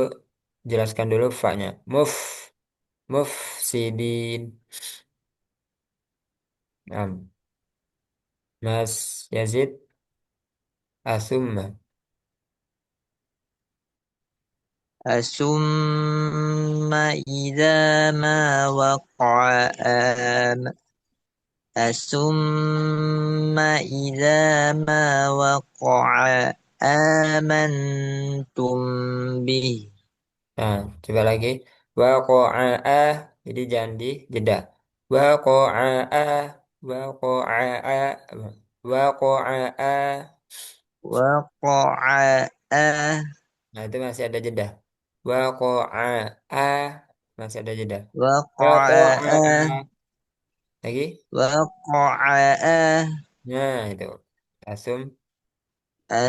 jelaskan dulu fa-nya. Mufsidin. Nah, Mas Yazid asumma. ثم إذا ما وقع ثم إذا ما وقع آمنتم به Nah, coba lagi. Waqa'ah. Jadi jangan di jeda. Waqa'ah. Waqa'ah. Waqa'ah. وقع Nah, itu masih ada jeda. Waqa'ah. Masih ada jeda. وقع Waqa'ah. Lagi. وقع Nah, itu. Asum.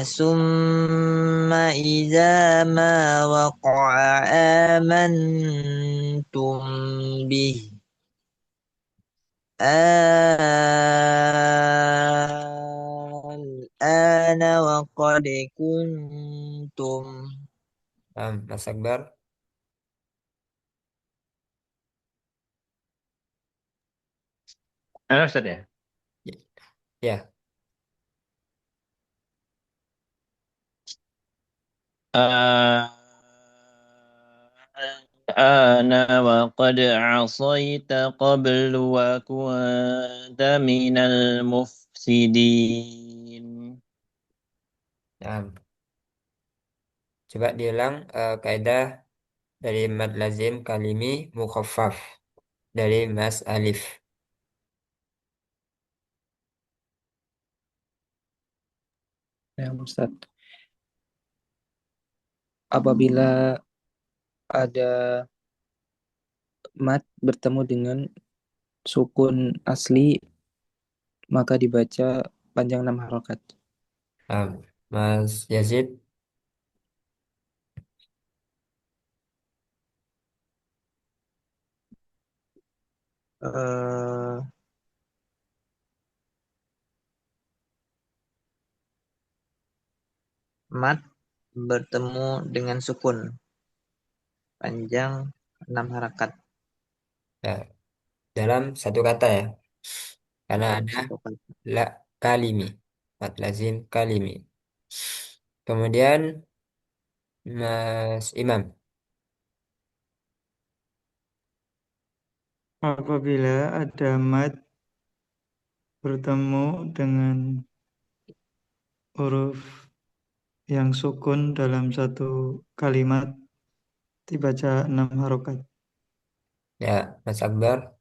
ثم إذا ما وقع آمنتم به وقد كنتم Mas Akbar. Ustaz ya? Ya. آه أنا وقد عصيت قبل وكنت من المفسدين. Nah, coba diulang kaidah dari mad lazim kalimi mukhaffaf dari Mas Alif. Ya, Ustaz. Apabila ada mat bertemu dengan sukun asli, maka dibaca panjang 6 harokat. Nah, Mas Yazid. eh, mat bertemu dengan sukun panjang 6 harakat Ya, dalam satu kata ya. Karena dalam ada satu kata. la kalimi. Mad lazim kalimi. Kemudian Mas Imam. Apabila ada mat bertemu dengan huruf yang sukun dalam satu kalimat dibaca 6 harokat. Ya, Mas Akbar.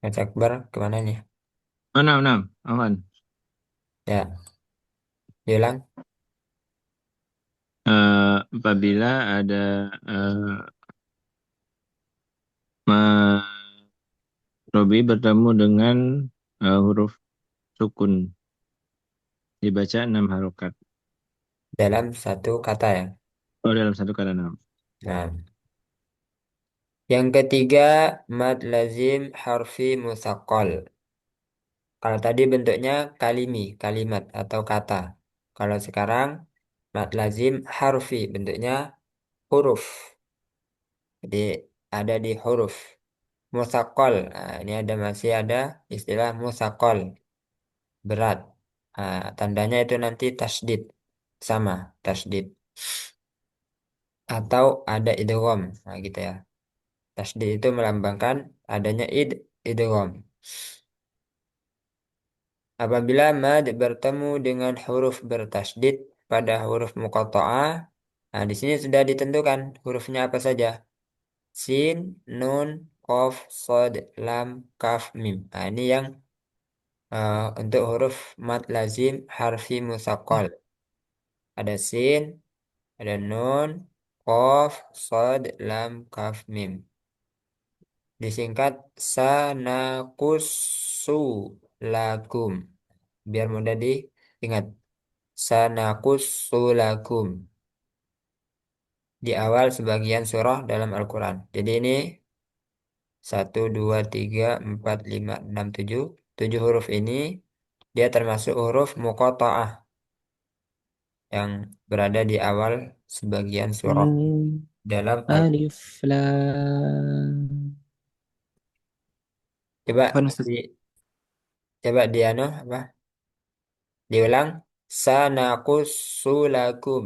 Mas Akbar kemana nih? Oh, 6, 6. Aman. Ya, diulang. Apabila ada ma Robi bertemu dengan huruf sukun dibaca 6 harokat. Dalam satu kata ya. Oh, dalam satu kata 6. Nah, yang ketiga mad lazim harfi musaqqal. Kalau tadi bentuknya kalimi, kalimat atau kata. Kalau sekarang mad lazim harfi bentuknya huruf. Jadi ada di huruf musaqqal. Nah, ini masih ada istilah musaqqal, berat. Nah, tandanya itu nanti tasdid, sama tasdid atau ada idgham. Nah, gitu ya. Tasdid itu melambangkan adanya idgham. Apabila mad bertemu dengan huruf bertasdid pada huruf muqatta'ah, nah di sini sudah ditentukan hurufnya apa saja. Sin, nun, qaf, shad, lam, kaf, mim. Nah, ini yang untuk huruf mad lazim harfi musaqqal. Ada sin, ada nun, qaf, shad, lam, kaf, mim. Disingkat sanakussu lakum. Biar mudah diingat. Sanakussu lakum. Di awal sebagian surah dalam Al-Quran. Jadi ini satu, dua, tiga, empat, lima, enam, tujuh. Tujuh huruf ini dia termasuk huruf muqatta'ah yang berada di awal sebagian surah Hmm, dalam Al-Quran. Alif Lam. Coba Apa Ustaz? di anu apa? Diulang. Sanakussu lakum.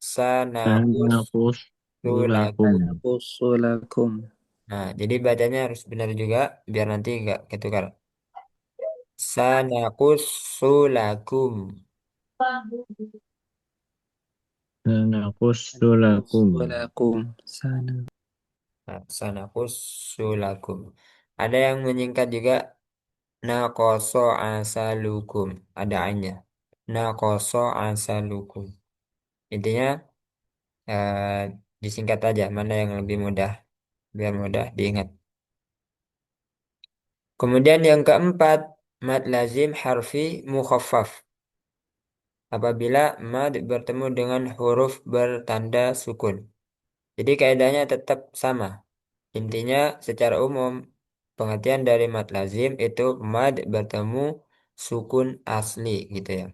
Sanakussu Tanakus lakum. lakum. Anaqusulakum. Nah, jadi bacanya harus benar juga biar nanti nggak ketukar. Sanakussu lakum. Tanakus lakum. Anaqusulakum. Sana. Nah, sanakussu lakum. Ada yang menyingkat juga naqasa asalukum. Ada anya. Naqasa asalukum. Intinya disingkat aja mana yang lebih mudah biar mudah diingat. Kemudian yang keempat, mad lazim harfi mukhaffaf. Apabila mad bertemu dengan huruf bertanda sukun. Jadi kaidahnya tetap sama. Intinya secara umum pengertian dari mad lazim itu mad bertemu sukun asli gitu ya.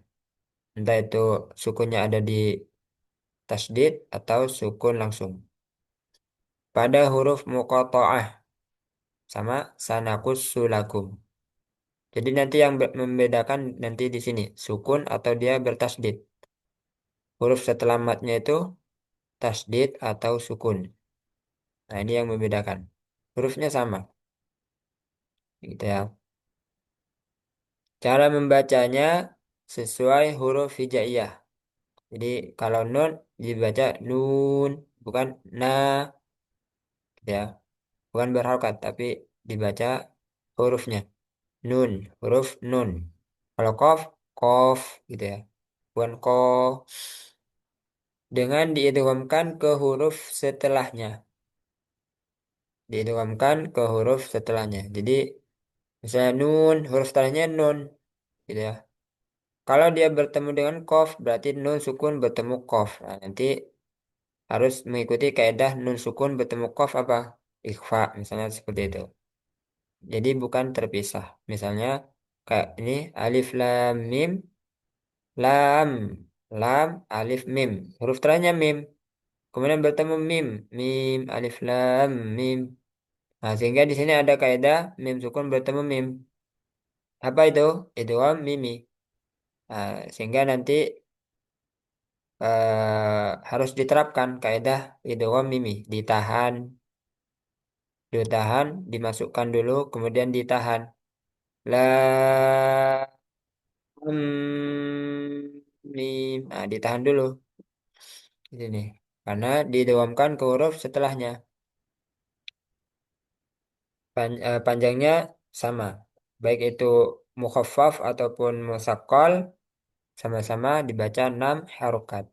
Entah itu sukunnya ada di tasdid atau sukun langsung. Pada huruf muqatta'ah sama sanakus sulakum. Jadi nanti yang membedakan nanti di sini sukun atau dia bertasdid. Huruf setelah matnya itu tasdid atau sukun. Nah, ini yang membedakan. Hurufnya sama, gitu ya. Cara membacanya sesuai huruf hijaiyah. Jadi kalau nun dibaca nun, bukan na, gitu ya. Bukan berharokat, tapi dibaca hurufnya. Nun, huruf nun. Kalau kof, kof, gitu ya. Bukan ko, dengan diidghamkan ke huruf setelahnya. Diidghamkan ke huruf setelahnya. Jadi misalnya nun, huruf setelahnya nun, gitu ya. Kalau dia bertemu dengan kof, berarti nun sukun bertemu kof. Nah, nanti harus mengikuti kaidah nun sukun bertemu kof apa? Ikhfa, misalnya seperti itu. Jadi bukan terpisah. Misalnya kayak ini alif lam mim, lam, lam, alif mim. Huruf terakhirnya mim. Kemudian bertemu mim, mim, alif lam mim. Nah, sehingga di sini ada kaidah mim sukun bertemu mim. Apa itu? Idgham mimi. Nah, sehingga nanti harus diterapkan kaidah idgham mimi, ditahan, dimasukkan dulu, kemudian ditahan. Lam mim, nah, ditahan dulu di sini, karena didawamkan ke huruf setelahnya. Panjangnya sama, baik itu mukhaffaf ataupun musaqqal, sama-sama dibaca 6 harokat.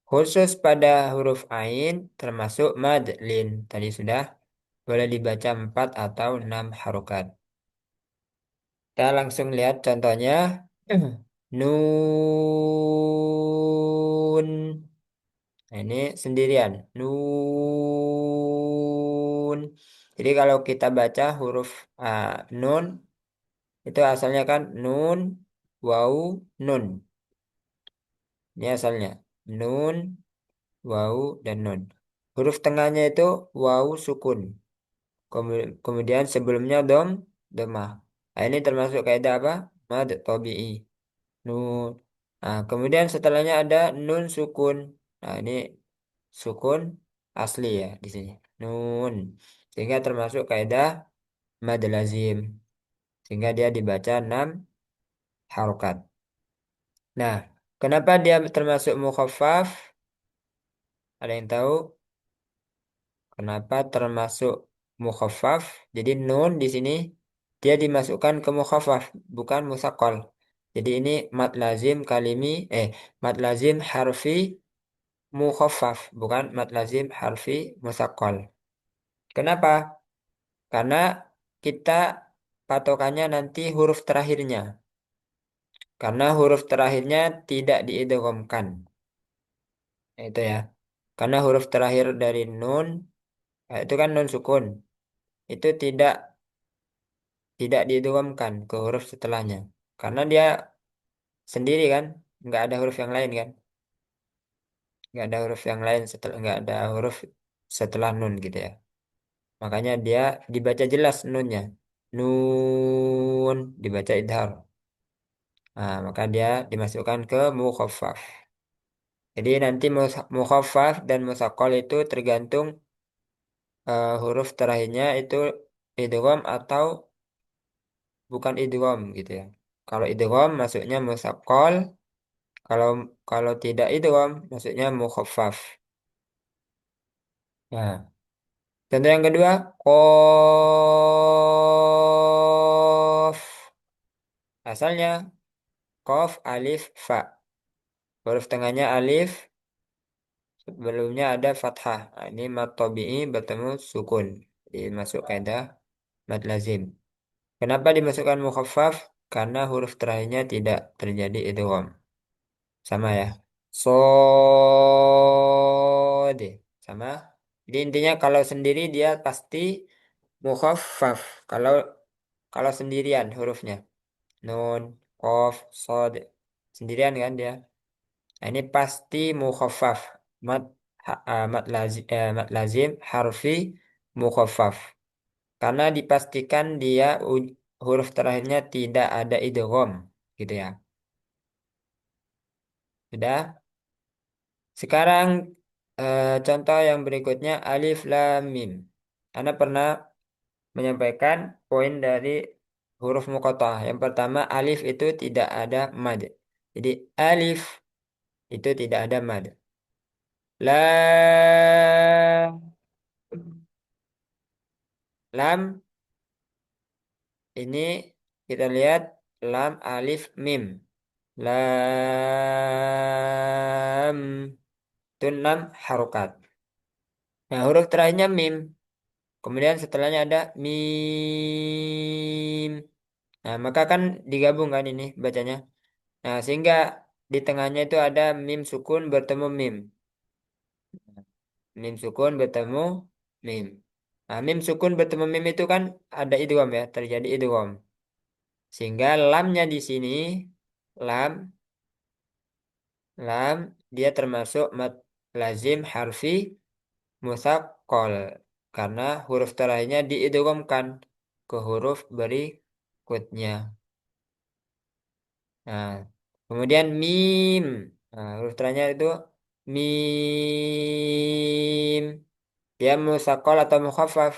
Khusus pada huruf ain termasuk mad lin. Tadi sudah boleh dibaca 4 atau 6 harokat. Kita langsung lihat contohnya. Nun. Nah, ini sendirian. Nun. Jadi kalau kita baca huruf nun, itu asalnya kan nun, wau, nun. Ini asalnya. Nun, wau, dan nun. Huruf tengahnya itu wau sukun. Kemudian sebelumnya domah. Nah, ini termasuk kaidah apa? Mad tabi'i. Nun. Nah, kemudian setelahnya ada nun sukun. Nah, ini sukun asli ya di sini. Nun. Sehingga termasuk kaidah mad lazim. Sehingga dia dibaca 6 harokat. Nah, kenapa dia termasuk mukhaffaf? Ada yang tahu? Kenapa termasuk mukhaffaf? Jadi nun di sini dia dimasukkan ke mukhaffaf, bukan musaqqal. Jadi ini mad lazim kalimi, mad lazim harfi mukhaffaf, bukan mad lazim harfi musaqqal. Kenapa? Karena kita patokannya nanti huruf terakhirnya. Karena huruf terakhirnya tidak diidghamkan. Itu ya. Karena huruf terakhir dari nun, itu kan nun sukun. Itu tidak diidghamkan ke huruf setelahnya. Karena dia sendiri kan, nggak ada huruf yang lain kan. Nggak ada huruf yang lain nggak ada huruf setelah nun gitu ya. Makanya dia dibaca jelas nunnya. Nun dibaca idhar. Nah, maka dia dimasukkan ke mukhaffaf. Jadi nanti mukhaffaf dan musaqqal itu tergantung huruf terakhirnya itu idgham atau bukan idgham gitu ya. Kalau idgham masuknya musaqqal, kalau kalau tidak idgham masuknya mukhaffaf. Nah, contoh yang kedua, qaf. Asalnya qaf alif fa. Huruf tengahnya alif, sebelumnya ada fathah. Nah, ini mad tabi'i bertemu sukun. Jadi masuk kaidah mad lazim. Kenapa dimasukkan mukhaffaf? Karena huruf terakhirnya tidak terjadi idgham. Sama ya. Sod. Sama. Jadi intinya kalau sendiri dia pasti mukhaffaf. Kalau kalau sendirian hurufnya. Nun, qaf, sod. Sendirian kan dia. Nah, ini pasti mukhaffaf. Mat, mat lazim harfi mukhaffaf. Karena dipastikan dia huruf terakhirnya tidak ada idgham, gitu ya. Sudah. Sekarang contoh yang berikutnya alif lam mim. Anda pernah menyampaikan poin dari huruf muqatta'ah. Yang pertama alif itu tidak ada mad. Jadi alif itu tidak ada mad. Lam, lam ini kita lihat lam alif mim. Lam itu 6 harokat. Nah, huruf terakhirnya mim. Kemudian setelahnya ada mim. Nah, maka kan digabungkan ini bacanya. Nah, sehingga di tengahnya itu ada mim sukun bertemu mim. Mim sukun bertemu mim. Nah, mim sukun bertemu mim itu kan ada idgham ya, terjadi idgham. Sehingga lamnya di sini lam lam dia termasuk mad lazim harfi musaqqal karena huruf terakhirnya diidghamkan ke huruf berikutnya. Nah, kemudian mim. Nah, huruf terakhirnya itu mim. Dia musaqqal atau mukhaffaf?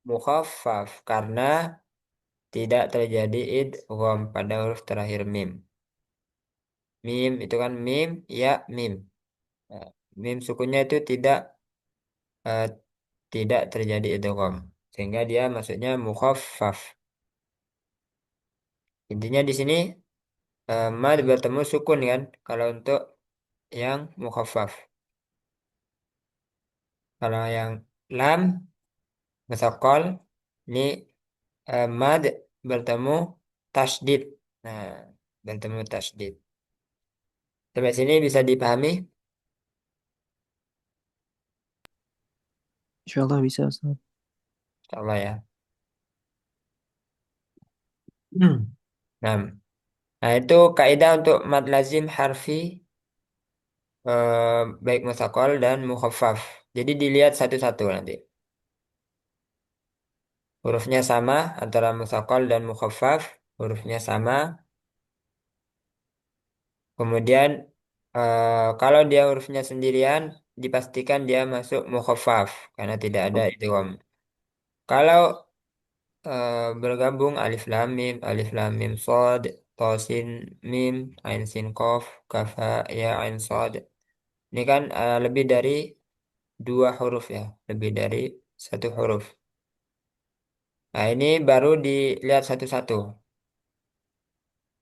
Mukhaffaf karena tidak terjadi idgham pada huruf terakhir mim. Mim itu kan mim, ya mim. Nah, mim sukunnya itu eh, tidak terjadi idgham sehingga dia maksudnya mukhaffaf. Intinya di sini mad bertemu sukun kan kalau untuk yang mukhaffaf. Kalau yang lam musaqqal ini mad bertemu tasdid. Nah, bertemu tasdid. Sampai sini bisa dipahami? Insyaallah bisa, Ustaz. Insyaallah ya. Hmm. Nah, nah itu kaidah untuk mad lazim harfi baik musaqqal dan mukhaffaf. Jadi dilihat satu-satu nanti. Hurufnya sama antara musaqqal dan mukhaffaf, hurufnya sama. Kemudian kalau dia hurufnya sendirian, dipastikan dia masuk mukhaffaf karena tidak ada idgham. Kalau bergabung alif lam mim shad, ta sin mim, ain sin qaf, kaf ha ya ain shad. Ini kan lebih dari dua huruf ya, lebih dari satu huruf. Nah, ini baru dilihat satu-satu,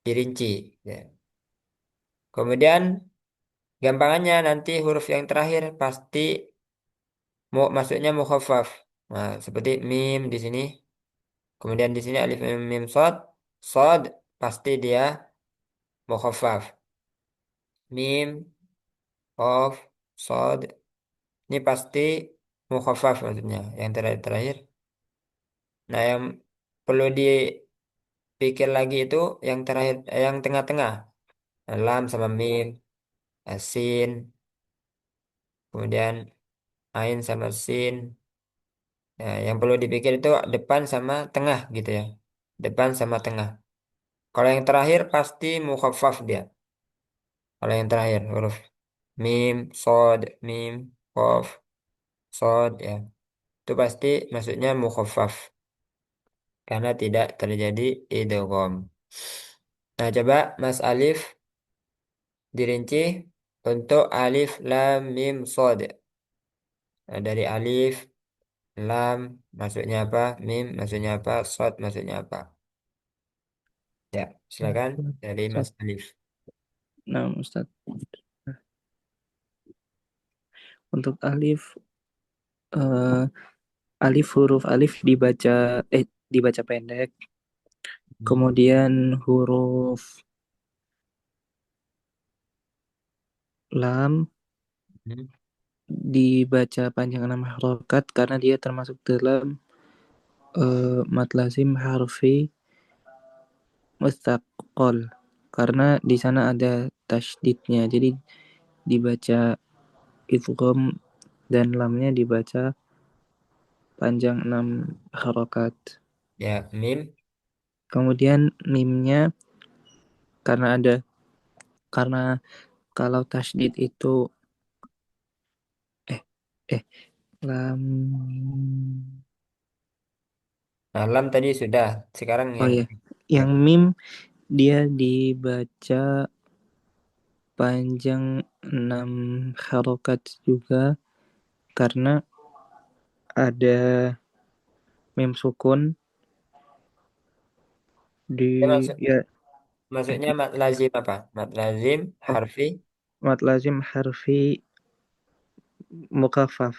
dirinci. Ya. Kemudian gampangannya nanti huruf yang terakhir pasti mau masuknya mukhaffaf. Nah, seperti mim di sini. Kemudian di sini alif mim mim shad. Shad pasti dia mukhaffaf. Mim, qaf, shad. Ini pasti mukhaffaf maksudnya yang terakhir. Nah, yang perlu dipikir lagi itu yang terakhir yang tengah-tengah. Nah, lam sama mim, sin, kemudian ain sama sin. Ya, yang perlu dipikir itu depan sama tengah gitu ya. Depan sama tengah. Kalau yang terakhir pasti mukhaffaf dia. Kalau yang terakhir huruf mim, sod, mim, qaf, sod ya. Itu pasti maksudnya mukhaffaf karena tidak terjadi idgham. Nah, coba Mas Alif dirinci untuk alif lam mim sod. Nah, dari alif lam maksudnya apa? Mim maksudnya apa? Sod maksudnya apa? Ya, silakan dari Mas Ustaz. Alif. Nah, Ustaz. Untuk alif huruf alif dibaca pendek. Kemudian huruf lam Hmm. dibaca panjang 6 harokat karena dia termasuk dalam mad lazim harfi mustaqol karena di sana ada tasydidnya. Jadi dibaca idgham dan lamnya dibaca panjang 6 harokat. Ya, mim. Kemudian mimnya karena kalau tasydid itu eh eh lam Nah, lam tadi sudah. Sekarang oh yang ya, ya. yang mim dia dibaca panjang 6 harokat juga karena ada mim sukun di Dia maksud, ya maksudnya mat lazim apa? Mat lazim oh, harfi mad lazim harfi mukhaffaf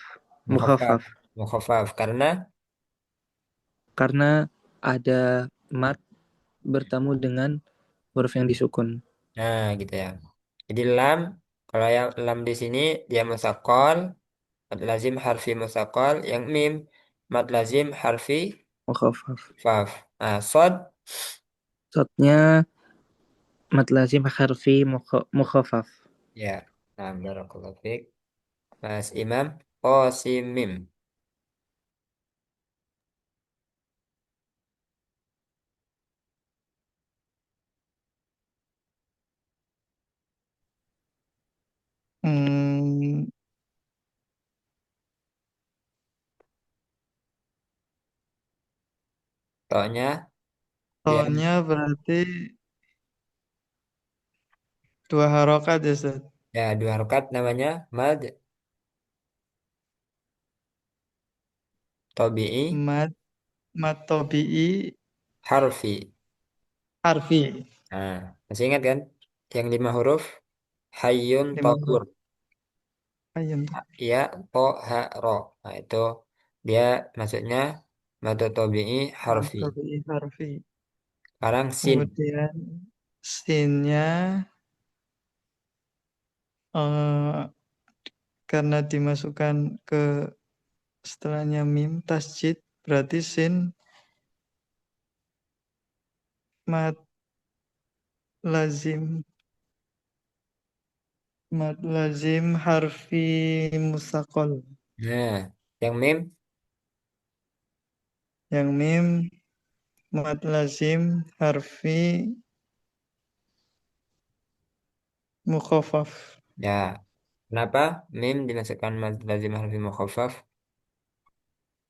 mukhaffaf. mukhaffaf Mukhaffaf karena karena ada mat bertemu dengan huruf yang disukun. nah gitu ya. Jadi lam kalau yang lam di sini dia musakol, mad lazim harfi musakol, yang mim mad lazim harfi Mukhaffaf. faf. Nah, sod Shotnya mad lazim harfi mukhaffaf. ya. Nah, barakallahu fiik. Mas Imam Qasimim. Hmm, Tonya dia Tonya berarti 2 harokat ya, Ustaz. ya dua harokat namanya mad tabi'i Mat, mat tobi'i harfi. harfi. Nah, masih ingat kan? Yang 5 huruf hayyun 5 huruf. tobur. Ayun tuh. Ya, po, ha, ro. Nah, itu dia maksudnya mad tabi'i Mat harfi. tobi'i harfi. Sekarang sin. Kemudian sinnya eh, karena dimasukkan ke setelahnya mim tasjid berarti sin mat lazim harfi musakol. Nah, yang mim Yang mim mat lazim harfi mukhafaf ya. Kenapa mim dimasukkan mad lazim harfi mukhaffaf?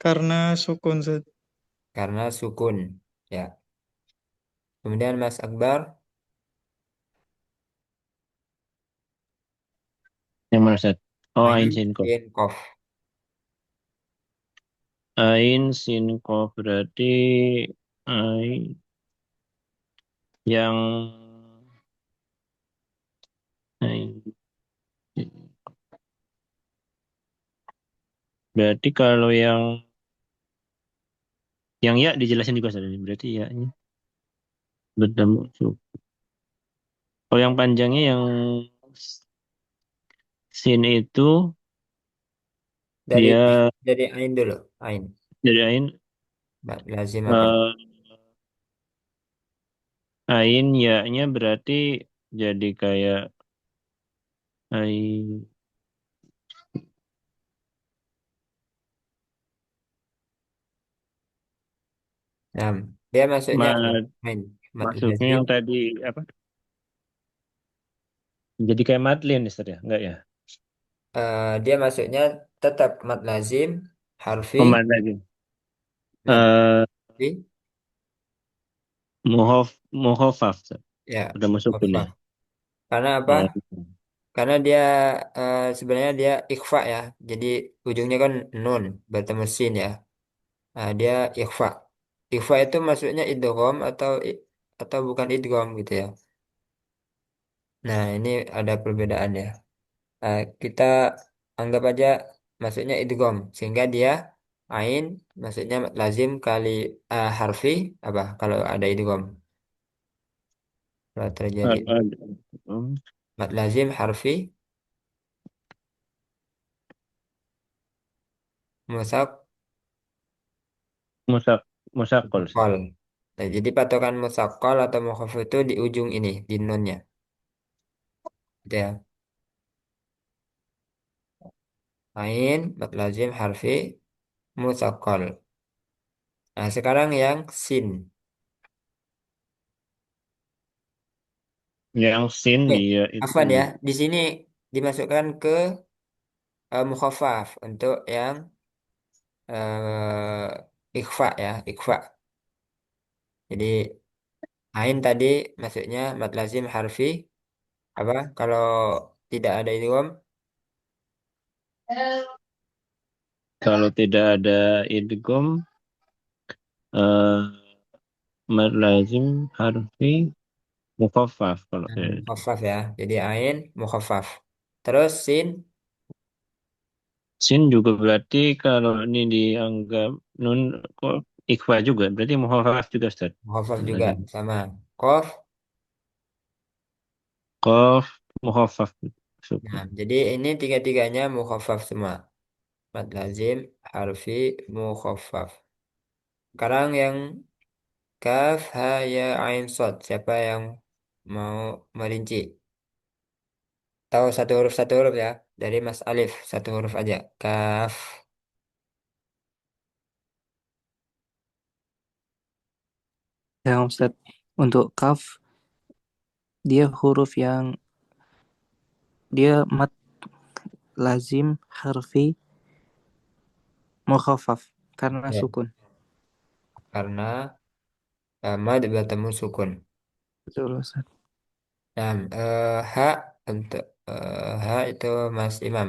karena sukun Zat. Karena sukun. Ya. Kemudian Mas Akbar Yang mana, Ustaz? Oh, Ain ain Sin Qaf. sin kof. Ain Sin Qaf berarti Ain yang Ain. Berarti kalau yang ya dijelasin juga, Ustaz. Berarti ya bertemu. Kalau yang panjangnya yang sin itu Dari dia dari ain dulu. Ain. dari Ain Mad lazim apa? eh, Ain ya-nya berarti jadi kayak Ain Nah, dia masuknya apa? mad, Ain. Mad masuknya lazim. yang tadi apa? Jadi kayak madlin, Ustaz ya? Enggak ya? Dia masuknya tetap mad lazim harfi Oh, mad lagi. mad Eh harfi muhafaf, Ustaz. ya Udah masuk ya. mukhafaf. Karena apa? Oh. Karena dia sebenarnya dia ikhfa ya. Jadi ujungnya kan nun bertemu sin ya. Nah, dia ikhfa. Ikhfa itu maksudnya idgham atau bukan idgham gitu ya. Nah, ini ada perbedaan ya. Kita anggap aja maksudnya idgham sehingga dia Ain maksudnya mad lazim kali harfi apa kalau ada idgham. Kalau terjadi Hmm, mad lazim harfi musak musak musakol. kol. Nah, jadi patokan musakkol atau mukhaffaf itu di ujung ini, di nunnya. Gitu ya. Ain, mad lazim, harfi, musakkol. Nah, sekarang yang sin. Yang sin Oke, dia itu Afwan ya. Di sini dimasukkan ke mukhaffaf untuk yang ikhfa ya, ikhfa. Jadi ain tadi maksudnya mad lazim harfi apa? Kalau tidak ada idgham, kalau tidak ada idgham eh mad lazim harfi mukhaffaf kalau mukhaffaf ya. Jadi ain mukhaffaf. Terus sin sin juga berarti kalau ini dianggap nun kok ikhfa juga berarti mukhaffaf juga Ustaz. mukhafaf Mad juga lazim. sama. Qaf. Qaf mukhaffaf Nah, sukun. jadi ini tiga-tiganya mukhafaf semua. Mad lazim, harfi, mukhaffaf. Sekarang yang kaf, ha, ya, ain, sod. Siapa yang mau merinci? Tahu satu huruf ya. Dari Mas Alif, satu huruf aja. Kaf. Ya, Ustaz. Untuk kaf, dia huruf yang dia mat lazim harfi mukhaffaf karena Ya, sukun. karena mad bertemu sukun. Betul, Ustaz. Dan ha untuk ha itu Mas Imam.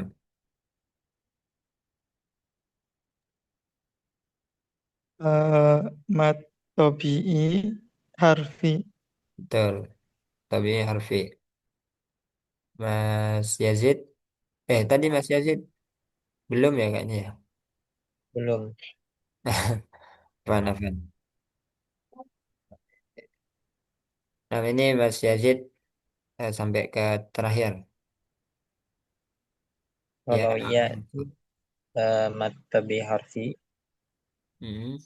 Eh, mat tobi'i harfi. Betul. Tapi harfi. Mas Yazid. Tadi Mas Yazid belum ya kayaknya ya. Belum. Afwan, afwan. Nah, ini Mas Yazid sampai ke terakhir. Ya, Kalau iya itu. mat tabi harfi, Hmm,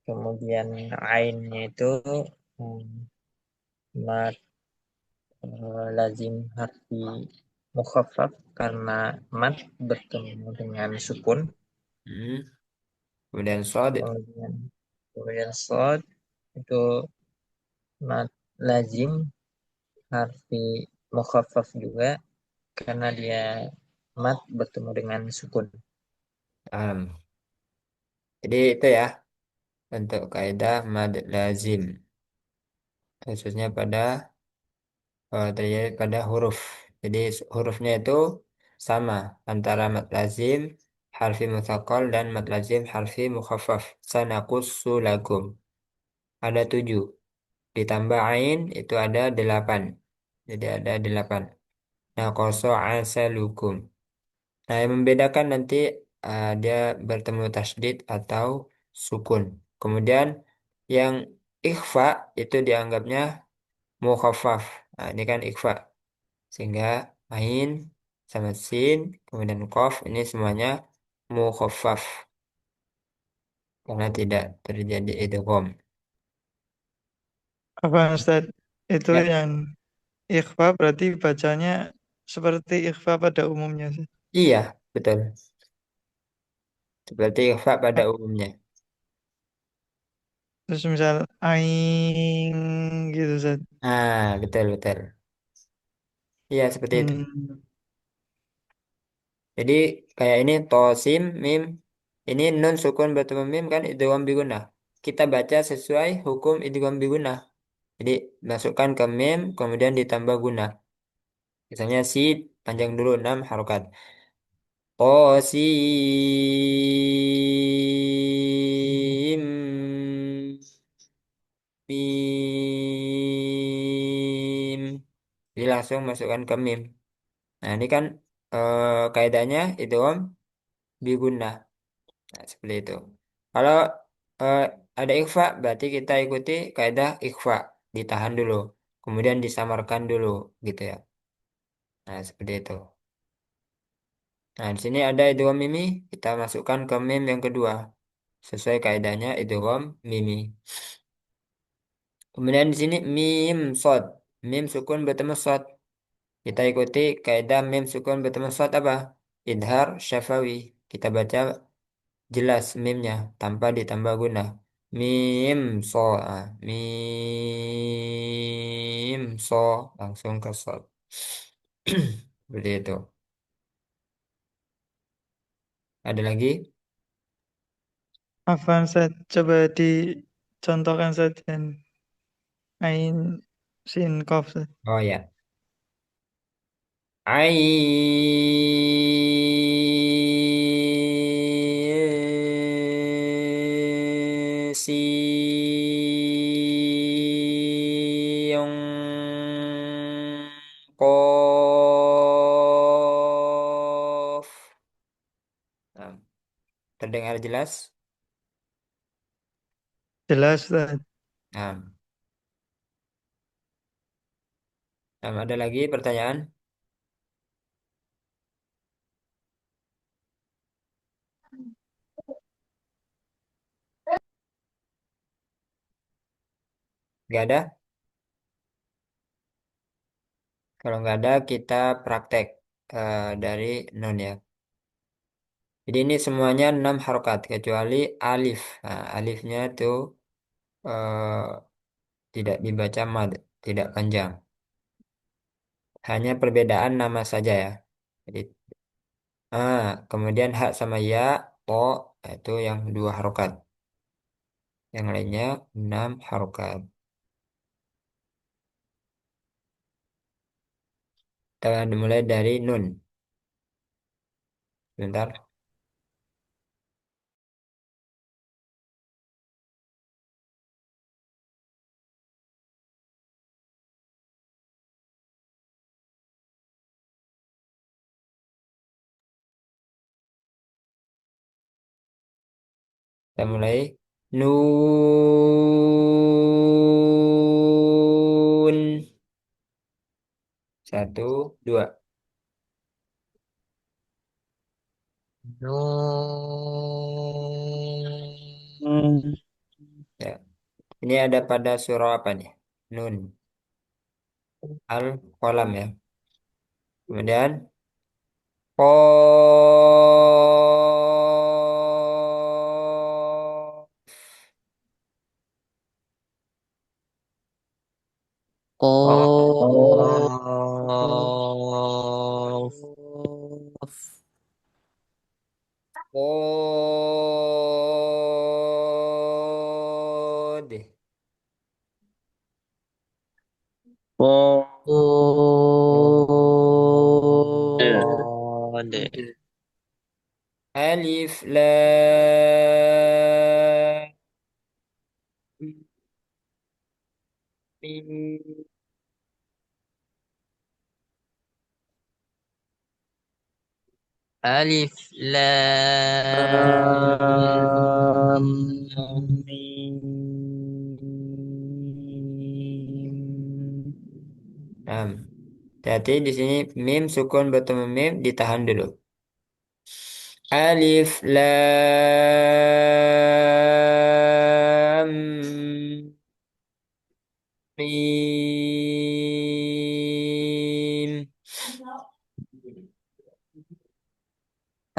kemudian ainnya itu hmm, mat lazim harfi mukhaffaf karena mat bertemu dengan sukun. hmm. Kemudian sod, Kemudian kemudian shad itu mat lazim harfi mukhaffaf juga karena dia mat bertemu dengan sukun. am. Jadi itu ya untuk kaidah mad lazim khususnya pada terjadi pada huruf. Jadi hurufnya itu sama antara mad lazim harfi mutsaqal dan mad lazim harfi mukhaffaf. Sanakussu lakum. Ada 7. Ditambah ain itu ada 8. Jadi ada 8. Nah, koso asalukum. Nah, yang membedakan nanti dia bertemu tasdid atau sukun. Kemudian yang ikhfa itu dianggapnya mukhaffaf. Nah, ini kan ikhfa. Sehingga ain sama sin, kemudian qaf ini semuanya mukhaffaf karena tidak terjadi idgham. Apa Ustaz? Itu Ya, yang ikhfa berarti bacanya seperti ikhfa pada umumnya sih. iya, betul. Seperti ikhfa pada umumnya. Terus misal aing gitu Ustaz. Betul, betul. Iya, seperti itu. Hmm. Jadi kayak ini tosim mim ini nun sukun bertemu mim kan idgham bigunnah. Kita baca sesuai hukum idgham bigunnah. Jadi masukkan ke mim kemudian ditambah gunnah. Misalnya si panjang dulu 6 harokat. Tosim mim. Jadi langsung masukkan ke mim. Nah, ini kan kaidahnya idgham bigunnah. Nah, seperti itu. Kalau eh, ada ikhfa, berarti kita ikuti kaidah ikhfa, ditahan dulu, kemudian disamarkan dulu, gitu ya. Nah, seperti itu. Nah, di sini ada idgham mimi, kita masukkan ke mim yang kedua, sesuai kaidahnya idgham mimi. Kemudian di sini mim sod, mim sukun bertemu sod. Kita ikuti kaidah mim sukun bertemu sod apa? Idhar syafawi. Kita baca jelas mimnya tanpa ditambah guna. Mim so, mim so, langsung ke sod. Seperti itu. Ada lagi? Afwan Ustaz, coba dicontohkan saja. Ain, sin, kof. Ustaz. Oh ya. Ain siung kof. Nah, terdengar jelas? Jelas Ustaz. Nah, ada lagi pertanyaan? Gak ada? Kalau nggak ada, kita praktek dari nun ya. Jadi ini semuanya 6 harokat kecuali alif. Nah, alifnya tuh tidak dibaca mad, tidak panjang. Hanya perbedaan nama saja ya. Jadi kemudian hak sama ya, po itu yang 2 harokat. Yang lainnya 6 harokat. Kita dimulai dari nun. Sebentar. Kita mulai. Nun. Satu, dua. Nun. Ya. Ini ada pada surah apa nih? Nun. Al-Qalam ya. Kemudian Qaf. Qaf. Qad. Oh, Qad. Alif lam mim. Alif lam Lam, mim. Nah, jadi di sini mim sukun bertemu mim ditahan dulu. Alif lam mim.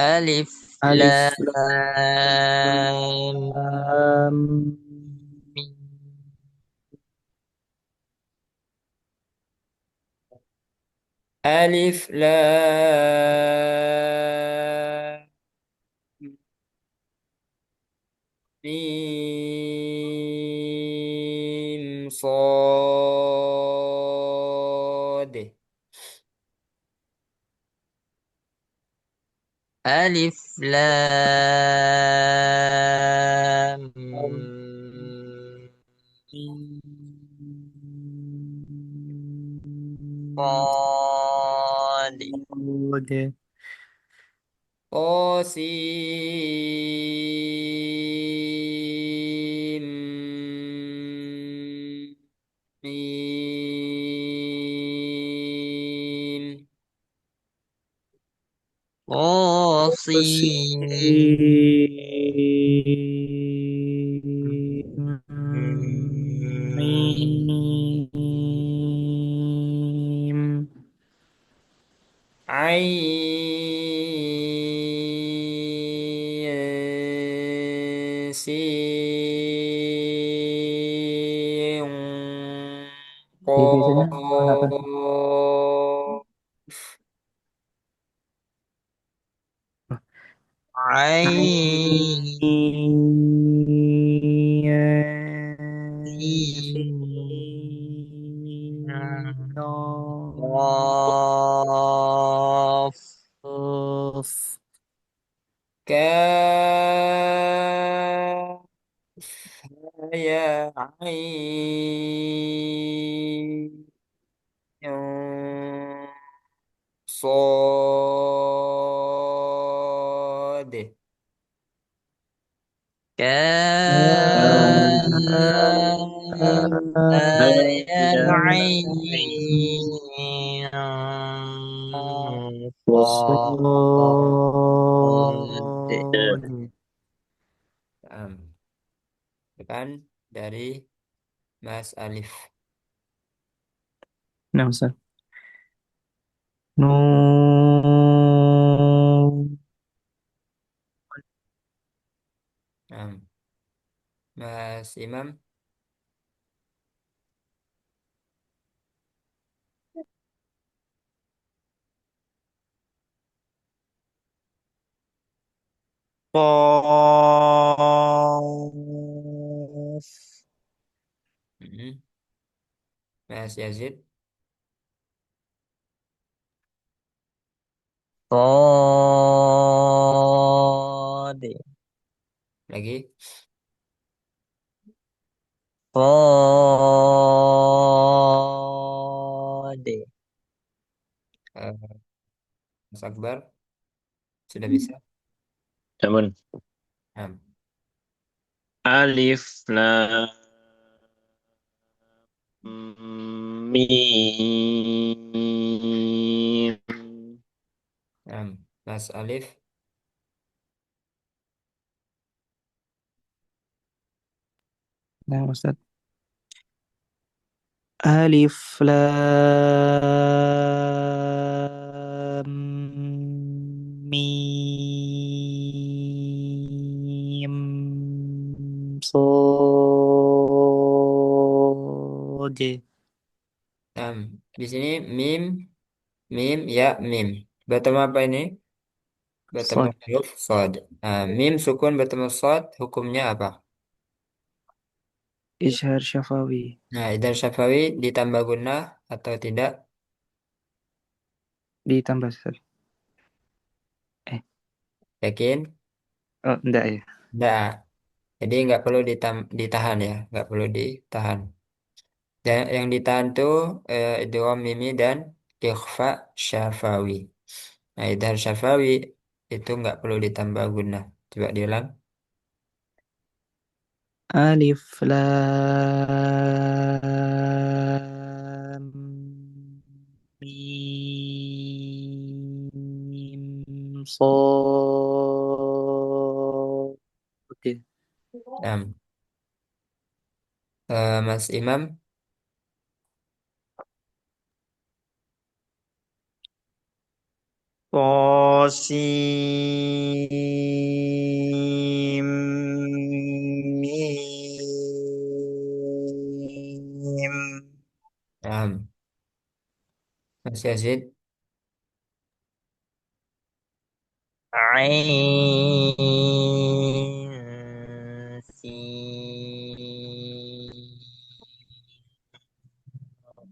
Alif Alif lam lam, mim. Alif lam mim صاد. Alif lam mim. Qad. Oke. Qasim mim. Mim. Ain sin Biasanya halangan apa? qaf. عين قاف Kaf ya ain صاد كافها يا عين صاد Sod. Kan dari Mas Alif. Nah, Ustaz. Nun. Nah, Mas Imam. قاف Mm-mm. Mas Yazid صاد lagi. صاد Eh, Mas Akbar sudah bisa. Namun Nah, alif lam mim. Mas Alif. Nah, Ustaz. Alif lam mim sod. Nah, di sini mim, mim, ya, mim. Bertemu apa ini? Bertemu Sod. huruf sod. Nah, mim sukun bertemu sod, hukumnya apa? Isyhar syafawi. Nah, idhar syafawi ditambah gunnah atau tidak? Ditambah, Ustaz. Yakin? Oh, enggak ya. Tidak. Jadi nggak perlu ditahan ya, nggak perlu ditahan. Dan yang ditahan tuh idgham mimi dan ikhfa syafawi. Nah, idhar syafawi itu nggak perlu ditambah gunnah. Coba diulang. Alif lam mim sod. Nah, Mas Imam, طاسيم ميم nah, Mas Yazid, عين سين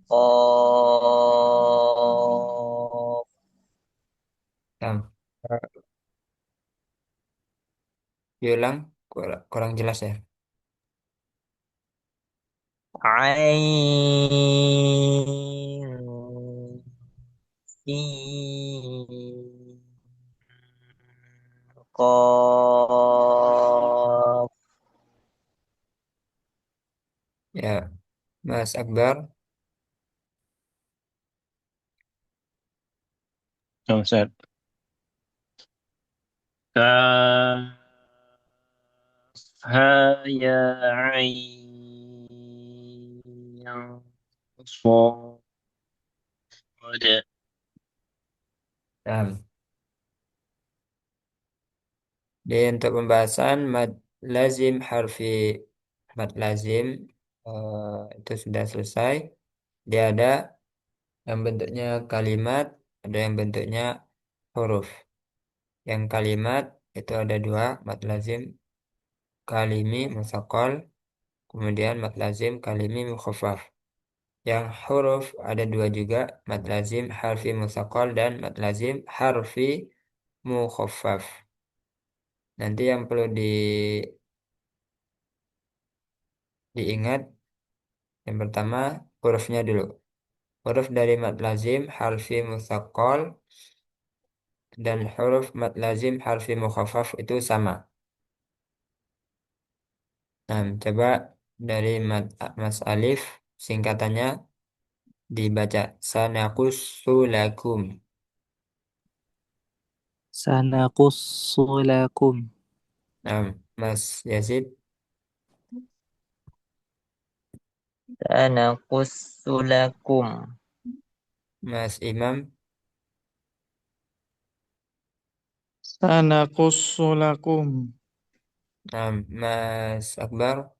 قاف nah, diulang kurang jelas ya. عين سين qaf. Ya, Mas Akbar. Oh, Ustaz. Kaf ha ya ain صاد. Nah, untuk pembahasan mad lazim harfi mad lazim itu sudah selesai. Dia ada yang bentuknya kalimat, ada yang bentuknya huruf. Yang kalimat itu ada dua, mad lazim kalimi musaqqal, kemudian mad lazim kalimi mukhaffaf. Yang huruf ada dua juga, mad lazim harfi musaqqal dan mad lazim harfi mukhaffaf. Nanti yang perlu diingat, yang pertama hurufnya dulu. Huruf dari mad lazim harfi musaqqal dan huruf mad lazim harfi mukhaffaf itu sama. Nah, coba dari Mas Alif singkatannya dibaca sanaqussu lakum. Sanaqussu lakum. Nah, Mas Yazid, Sanaqussu lakum. Mas Imam, Sanaqussu lakum. nah, Mas Akbar.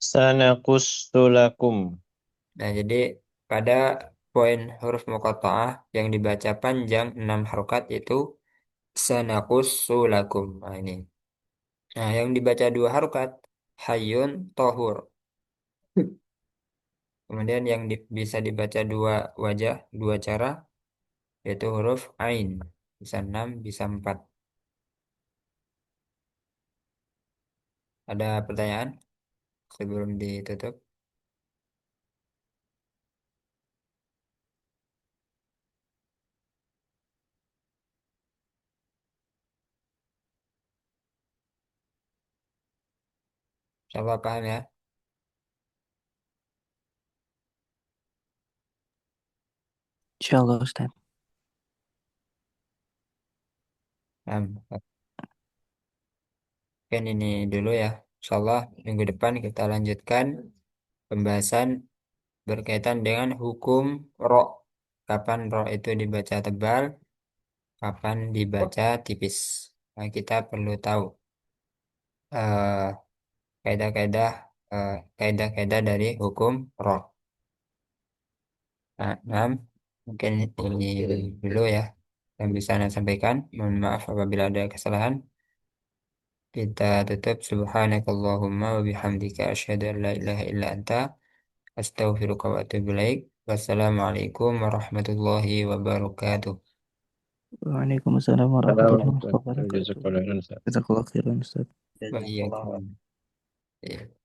Sanaqussu lakum. Nah, jadi pada poin huruf muqatta'ah yang dibaca panjang 6 harokat itu sanaqussu lakum. Nah, ini. Nah, yang dibaca 2 harokat hayyun tohur. Kemudian yang bisa dibaca dua wajah, dua cara, yaitu huruf ain. Bisa 6, bisa 4. Ada pertanyaan sebelum ditutup? Insyaallah paham ya? Insyaallah Ustaz. Paham. Mungkin ini dulu ya. Insyaallah minggu depan kita lanjutkan pembahasan berkaitan dengan hukum ro. Kapan ro itu dibaca tebal, kapan dibaca tipis. Nah, kita perlu tahu eh, kaidah-kaidah kaidah-kaidah dari hukum ro. Nah, mungkin ini dulu ya yang bisa saya sampaikan. Mohon maaf apabila ada kesalahan. Kita tutup subhanakallahumma wa bihamdika asyhadu an la ilaha illa anta astaghfiruka wa atubu ilaik. Wassalamualaikum warahmatullahi wabarakatuh. Waalaikumsalam warahmatullahi wabarakatuh. Jazakallahu khairan, Ustaz. Jazakallahu khairan Ustaz. Wa Jazakallah. iyyakum. Iya.